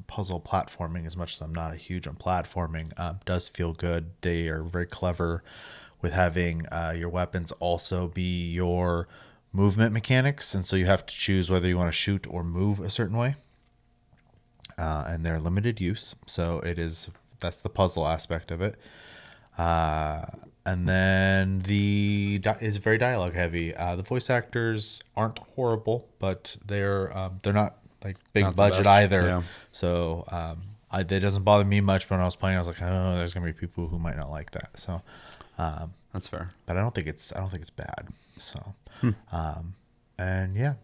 B: puzzle platforming, as much as I'm not a huge on platforming, does feel good. They are very clever with having your weapons also be your movement mechanics, and so you have to choose whether you want to shoot or move a certain way. And they're limited use, so that's the puzzle aspect of it. And then it's very dialogue heavy. The voice actors aren't horrible, but they're not like big
A: Not the
B: budget
A: best.
B: either.
A: Yeah.
B: So it doesn't bother me much. But when I was playing, I was like, oh, there's gonna be people who might not like that. So
A: That's fair.
B: but I don't think it's bad. So and yeah,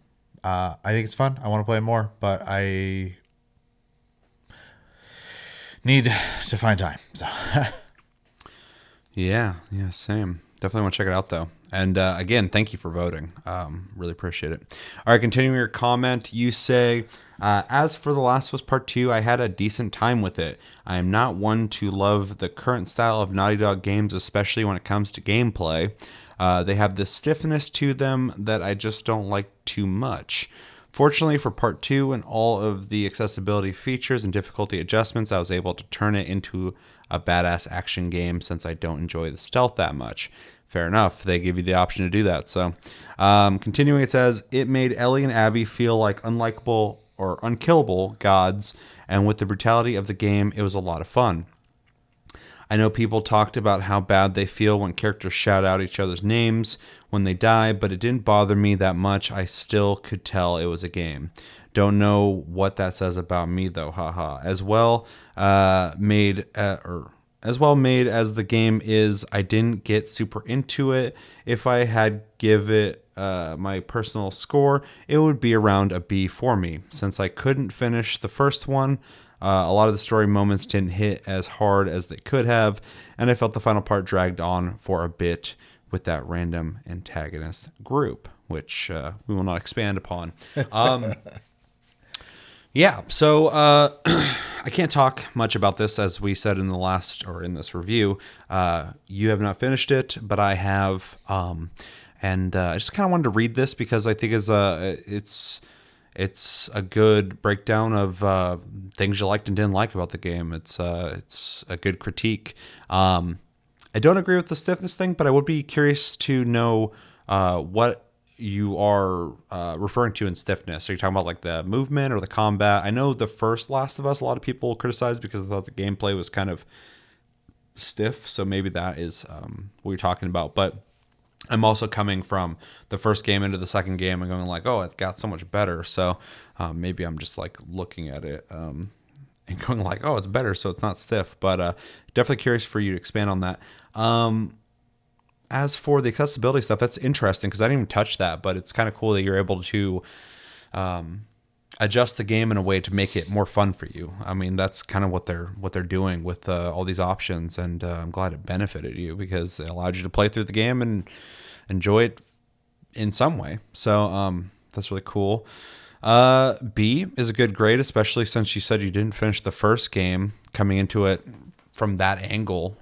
B: I think it's fun. I want to play more, but I need to find time. So
A: Yeah, same. Definitely want to check it out, though. And again, thank you for voting. Really appreciate it. All right, continuing your comment, you say, as for The Last of Us Part 2, I had a decent time with it. I am not one to love the current style of Naughty Dog games, especially when it comes to gameplay. They have this stiffness to them that I just don't like too much. Fortunately for Part 2 and all of the accessibility features and difficulty adjustments, I was able to turn it into a badass action game since I don't enjoy the stealth that much. Fair enough. They give you the option to do that. So, continuing, it says, it made Ellie and Abby feel like unlikable or unkillable gods, and with the brutality of the game, it was a lot of fun. I know people talked about how bad they feel when characters shout out each other's names when they die, but it didn't bother me that much. I still could tell it was a game. Don't know what that says about me though, haha. As well made as the game is, I didn't get super into it. If I had give it my personal score, it would be around a B for me. Since I couldn't finish the first one, a lot of the story moments didn't hit as hard as they could have, and I felt the final part dragged on for a bit with that random antagonist group, which we will not expand upon. Yeah, so I can't talk much about this, as we said in this review. You have not finished it, but I have, and I just kind of wanted to read this because I think it's a good breakdown of things you liked and didn't like about the game. It's a good critique. I don't agree with the stiffness thing, but I would be curious to know what you are referring to in stiffness. Are you talking about like the movement or the combat? I know the first Last of Us, a lot of people criticized because they thought the gameplay was kind of stiff. So maybe that is what you're talking about. But I'm also coming from the first game into the second game and going like, oh, it's got so much better. So maybe I'm just like looking at it and going like, oh, it's better, so it's not stiff. But definitely curious for you to expand on that. As for the accessibility stuff, that's interesting because I didn't even touch that, but it's kind of cool that you're able to adjust the game in a way to make it more fun for you. I mean, that's kind of what they're doing with all these options, and I'm glad it benefited you because it allowed you to play through the game and enjoy it in some way. So that's really cool. B is a good grade, especially since you said you didn't finish the first game. Coming into it from that angle,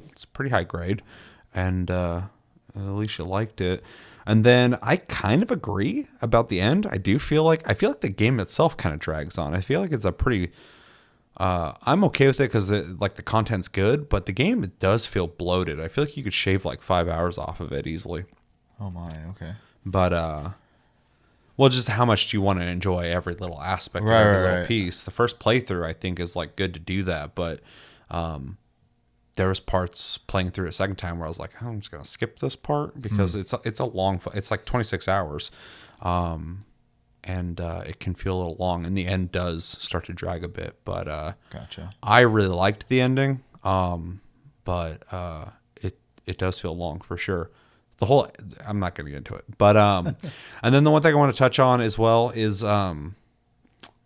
A: it's a pretty high grade, and at least you liked it. And then I kind of agree about the end. I feel like the game itself kind of drags on. I feel like it's a pretty I'm okay with it because like the content's good, but the game, it does feel bloated. I feel like you could shave like 5 hours off of it easily.
B: Oh my, okay.
A: But well, just how much do you want to enjoy every little aspect of every little piece? The first playthrough, I think, is like good to do that, but there was parts playing through it a second time where I was like, oh, I'm just gonna skip this part because it's a long. It's like 26 hours, and it can feel a little long. And the end does start to drag a bit, but
B: gotcha.
A: I really liked the ending, but it does feel long for sure. I'm not going to get into it, but and then the one thing I want to touch on as well is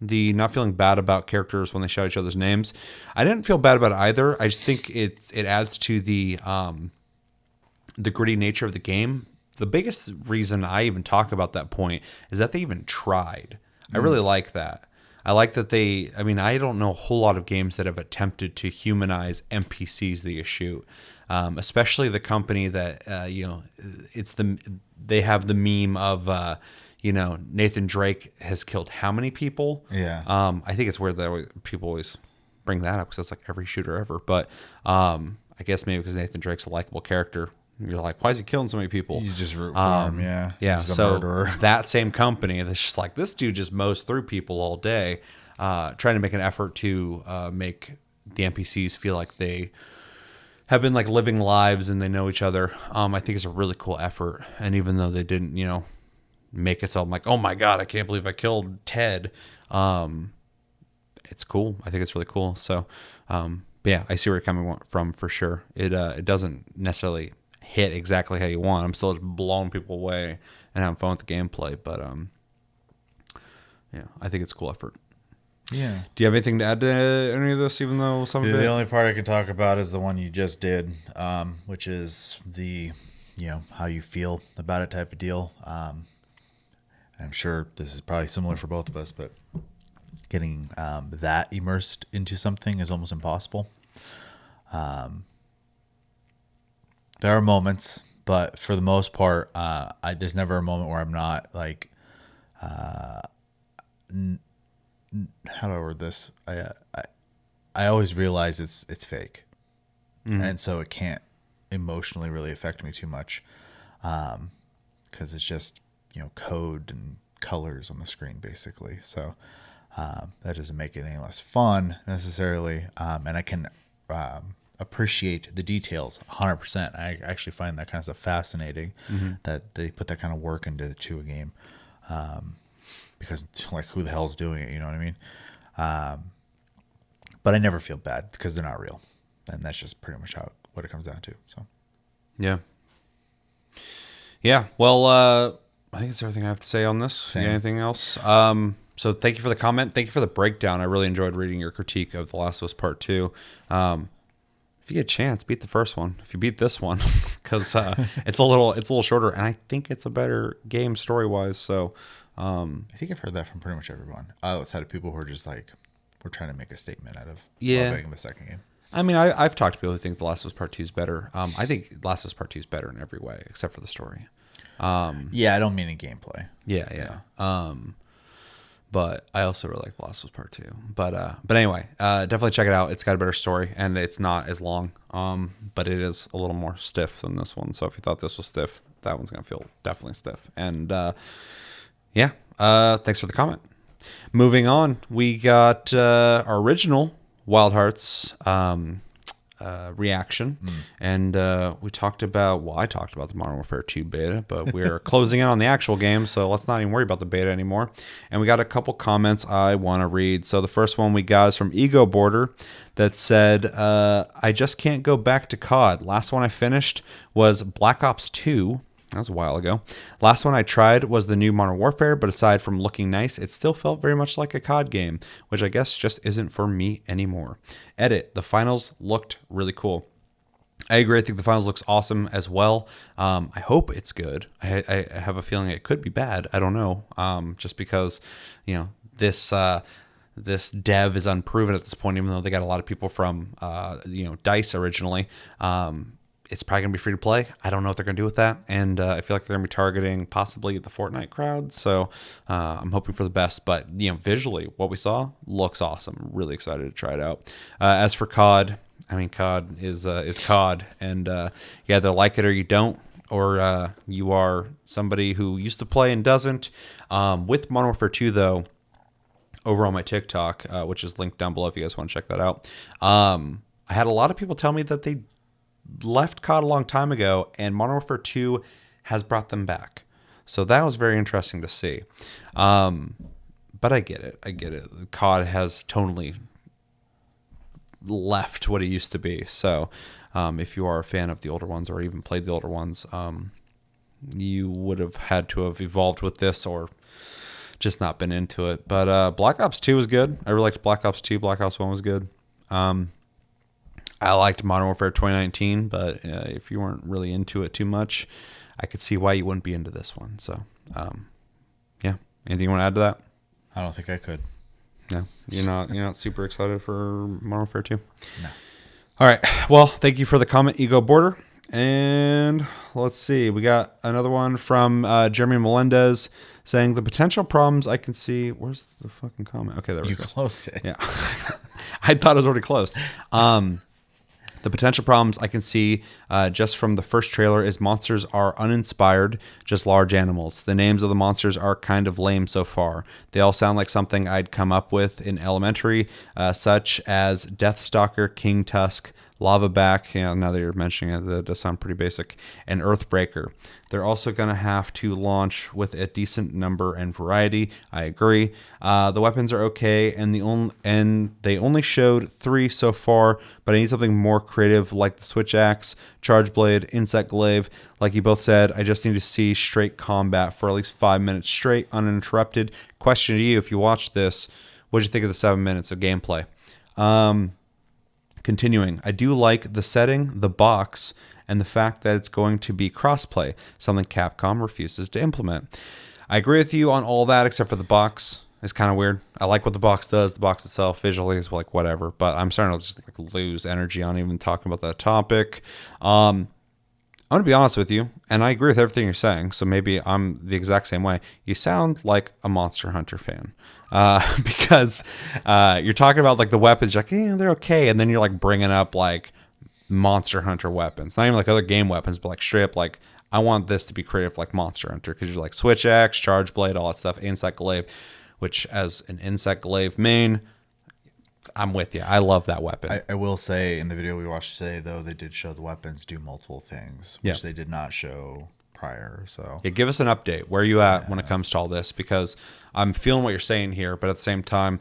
A: the not feeling bad about characters when they shout each other's names. I didn't feel bad about it either. I just think it adds to the gritty nature of the game. The biggest reason I even talk about that point is that they even tried. I really like that. I like that I don't know a whole lot of games that have attempted to humanize NPCs that you shoot. Especially the company that, they have the meme of, Nathan Drake has killed how many people?
B: Yeah.
A: I think it's weird that people always bring that up because that's like every shooter ever. But I guess maybe because Nathan Drake's a likable character. You're like, why is he killing so many people?
B: You just root for him, yeah.
A: Yeah,
B: He's a
A: so
B: murderer.
A: that same company that's just like, this dude just mows through people all day, trying to make an effort to make the NPCs feel like they have been like living lives and they know each other. I think it's a really cool effort. And even though they didn't, make it so I'm like, oh my God, I can't believe I killed Ted. It's cool. I think it's really cool. So, but yeah, I see where you're coming from for sure. It doesn't necessarily hit exactly how you want. I'm still just blowing people away and having fun with the gameplay. But yeah, I think it's a cool effort.
B: Yeah.
A: Do you have anything to add to any of this, even though some of it?
B: The only part I can talk about is the one you just did, which is how you feel about it type of deal. I'm sure this is probably similar for both of us, but getting that immersed into something is almost impossible. There are moments, but for the most part, there's never a moment where I'm not like, how do I word this? I always realize it's fake, and so it can't emotionally really affect me too much, because it's just code and colors on the screen basically. So that doesn't make it any less fun necessarily, and I can appreciate the details 100%. I actually find that kind of stuff fascinating, that they put that kind of work into a game, because like who the hell's doing it? You know what I mean? But I never feel bad because they're not real, and that's just pretty much what it comes down to. So
A: yeah. Well, I think that's everything I have to say on this.
B: Same.
A: Anything else? So thank you for the comment. Thank you for the breakdown. I really enjoyed reading your critique of The Last of Us Part 2. If you get a chance, beat the first one. If you beat this one, because it's a little shorter, and I think it's a better game story wise. So
B: I think I've heard that from pretty much everyone outside of people who are just like, we're trying to make a statement out of loving the second game.
A: I mean, I've talked to people who think The Last of Us Part 2 is better. I think The Last of Us Part 2 is better in every way except for the story.
B: Yeah, I don't mean in gameplay.
A: Yeah. But I also really like The Last of Us Part 2. But anyway, definitely check it out. It's got a better story, and it's not as long. But it is a little more stiff than this one. So if you thought this was stiff, that one's going to feel definitely stiff. And thanks for the comment. Moving on, we got our original Wild Hearts reaction, and I talked about the Modern Warfare 2 beta, but we're closing in on the actual game, so let's not even worry about the beta anymore. And we got a couple comments I want to read. So the first one we got is from Ego Border that said, I just can't go back to COD. Last one I finished was Black Ops 2. That was a while ago. Last one I tried was the new Modern Warfare, but aside from looking nice, it still felt very much like a COD game, which I guess just isn't for me anymore. Edit, the finals looked really cool. I agree. I think the finals looks awesome as well. I hope it's good. I have a feeling it could be bad. I don't know. Just because, this dev is unproven at this point, even though they got a lot of people from, DICE originally. It's probably going to be free to play. I don't know what they're going to do with that. And I feel like they're going to be targeting possibly the Fortnite crowd. So I'm hoping for the best. But, visually, what we saw looks awesome. I'm really excited to try it out. As for COD, COD is COD. And you either like it or you don't. Or you are somebody who used to play and doesn't. With Modern Warfare 2, though, over on my TikTok, which is linked down below if you guys want to check that out, I had a lot of people tell me that they left COD a long time ago, and Modern Warfare 2 has brought them back. So that was very interesting to see. But I get it. COD has totally left what it used to be. So if you are a fan of the older ones or even played the older ones, you would have had to have evolved with this or just not been into it. But Black Ops 2 was good. I really liked Black Ops 2. Black Ops 1 was good. I liked Modern Warfare 2019, but if you weren't really into it too much, I could see why you wouldn't be into this one. So, yeah. Anything you want to add to that?
B: I don't think I could.
A: No, you're not super excited for Modern Warfare 2?
B: No.
A: All right. Well, thank you for the comment, Ego Border. And let's see. We got another one from Jeremy Melendez saying the potential problems I can see. Where's the fucking comment? Okay, there we go.
B: You closed it.
A: Yeah. I thought it was already closed. The potential problems I can see just from the first trailer is monsters are uninspired, just large animals. The names of the monsters are kind of lame so far. They all sound like something I'd come up with in elementary, such as Deathstalker, King Tusk, Lava Back, now that you're mentioning it, that does sound pretty basic, and Earthbreaker. They're also going to have to launch with a decent number and variety. I agree. The weapons are okay, and they only showed 3 so far, but I need something more creative like the Switch Axe, Charge Blade, Insect Glaive. Like you both said, I just need to see straight combat for at least 5 minutes straight, uninterrupted. Question to you, if you watched this, what did you think of the 7 minutes of gameplay? Continuing, I do like the setting, the box, and the fact that it's going to be crossplay, something Capcom refuses to implement. I agree with you on all that except for the box. It's kind of weird. I like what the box does. The box itself visually is like whatever, but I'm starting to just like lose energy on even talking about that topic. I'm going to be honest with you, and I agree with everything you're saying, so maybe I'm the exact same way. You sound like a Monster Hunter fan. Because you're talking about like the weapons, you're like, they're okay, and then you're like bringing up like Monster Hunter weapons, not even like other game weapons, but like straight up like I want this to be creative like Monster Hunter, because you're like Switch Axe, Charge Blade, all that stuff, Insect Glaive, which as an Insect Glaive main, I'm with you. I love that weapon.
B: I will say in the video we watched today, though, they did show the weapons do multiple things, which they did not show prior. So
A: give us an update. Where are you at when it comes to all this? Because I'm feeling what you're saying here, but at the same time,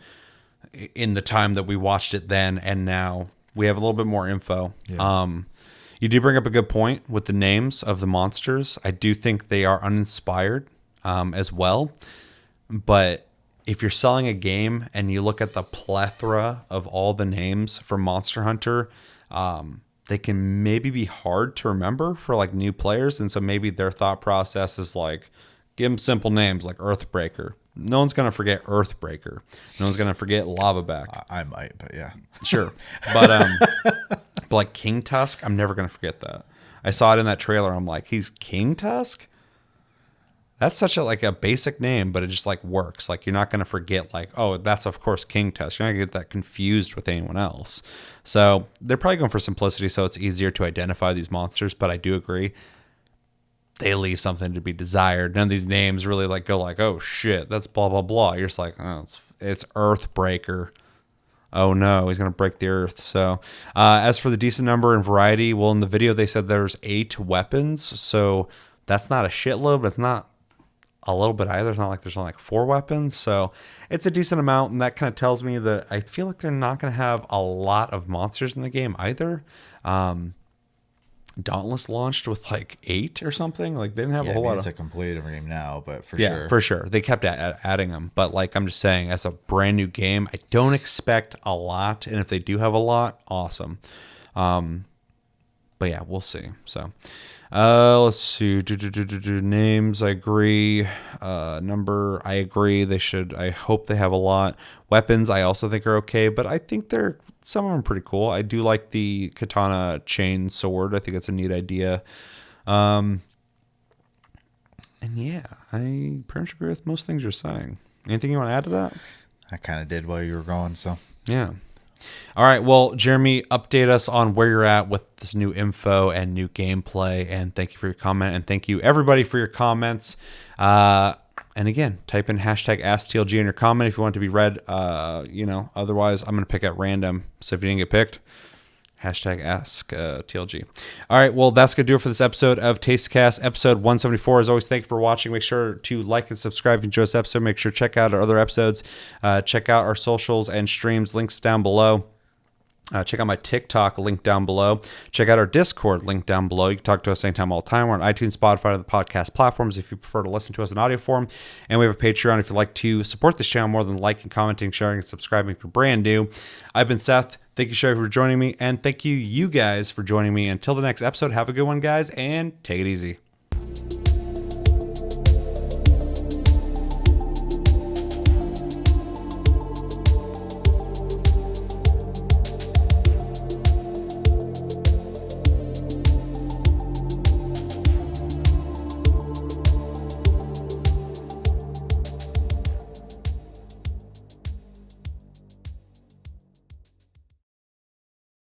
A: in the time that we watched it then and now, we have a little bit more info. You do bring up a good point with the names of the monsters. I do think they are uninspired as well. But if you're selling a game and you look at the plethora of all the names for Monster Hunter, they can maybe be hard to remember for like new players. And so maybe their thought process is like, give them simple names like Earthbreaker. No one's going to forget Earthbreaker. No one's going to forget Lava Back.
B: I might, but yeah.
A: Sure. But like King Tusk, I'm never going to forget that. I saw it in that trailer. I'm like, he's King Tusk? That's such a like a basic name, but it just like works. Like you're not going to forget like, oh, that's of course King Tusk. You're not going to get that confused with anyone else. So they're probably going for simplicity, so it's easier to identify these monsters. But I do agree, they leave something to be desired. None of these names really like go like, oh shit, that's blah blah blah. You're just like, oh, it's Earthbreaker. Oh no, he's going to break the earth. So as for the decent number and variety, well, in the video they said there's 8 weapons, so that's not a shitload, but it's not a little bit either. It's not like there's only like 4 weapons, so it's a decent amount, and that kind of tells me that I feel like they're not going to have a lot of monsters in the game either. Dauntless launched with like 8 or something. Like they didn't have a whole lot.
B: It's a completely different game now, but
A: for sure they kept adding them. But like I'm just saying, as a brand new game, I don't expect a lot, and if they do have a lot, awesome. But yeah, we'll see. So let's see. Names, I agree. Number, I agree. They should. I hope they have a lot. Weapons, I also think are okay, but I think some of them are pretty cool. I do like the katana chain sword. I think it's a neat idea. And yeah, I pretty much agree with most things you're saying. Anything you want to add to that?
B: I kind of did while you were going, so
A: yeah. All right, well, Jeremy, update us on where you're at with this new info and new gameplay, and thank you for your comment, and thank you, everybody, for your comments. And again, type in hashtag AskTLG in your comment if you want it to be read. Otherwise, I'm going to pick at random, so if you didn't get picked, hashtag AskTLG. All right, well, that's going to do it for this episode of Tastecast, episode 174. As always, thank you for watching. Make sure to like and subscribe if you enjoyed this episode. Make sure to check out our other episodes. Check out our socials and streams, links down below. Check out my TikTok, link down below. Check out our Discord, link down below. You can talk to us anytime, all the time. We're on iTunes, Spotify, and the podcast platforms if you prefer to listen to us in audio form. And we have a Patreon if you'd like to support this channel more than liking, commenting, sharing, and subscribing if you're brand new. I've been Seth. Thank you, Sherry, for joining me. And thank you, you guys, for joining me. Until the next episode, have a good one, guys, and take it easy.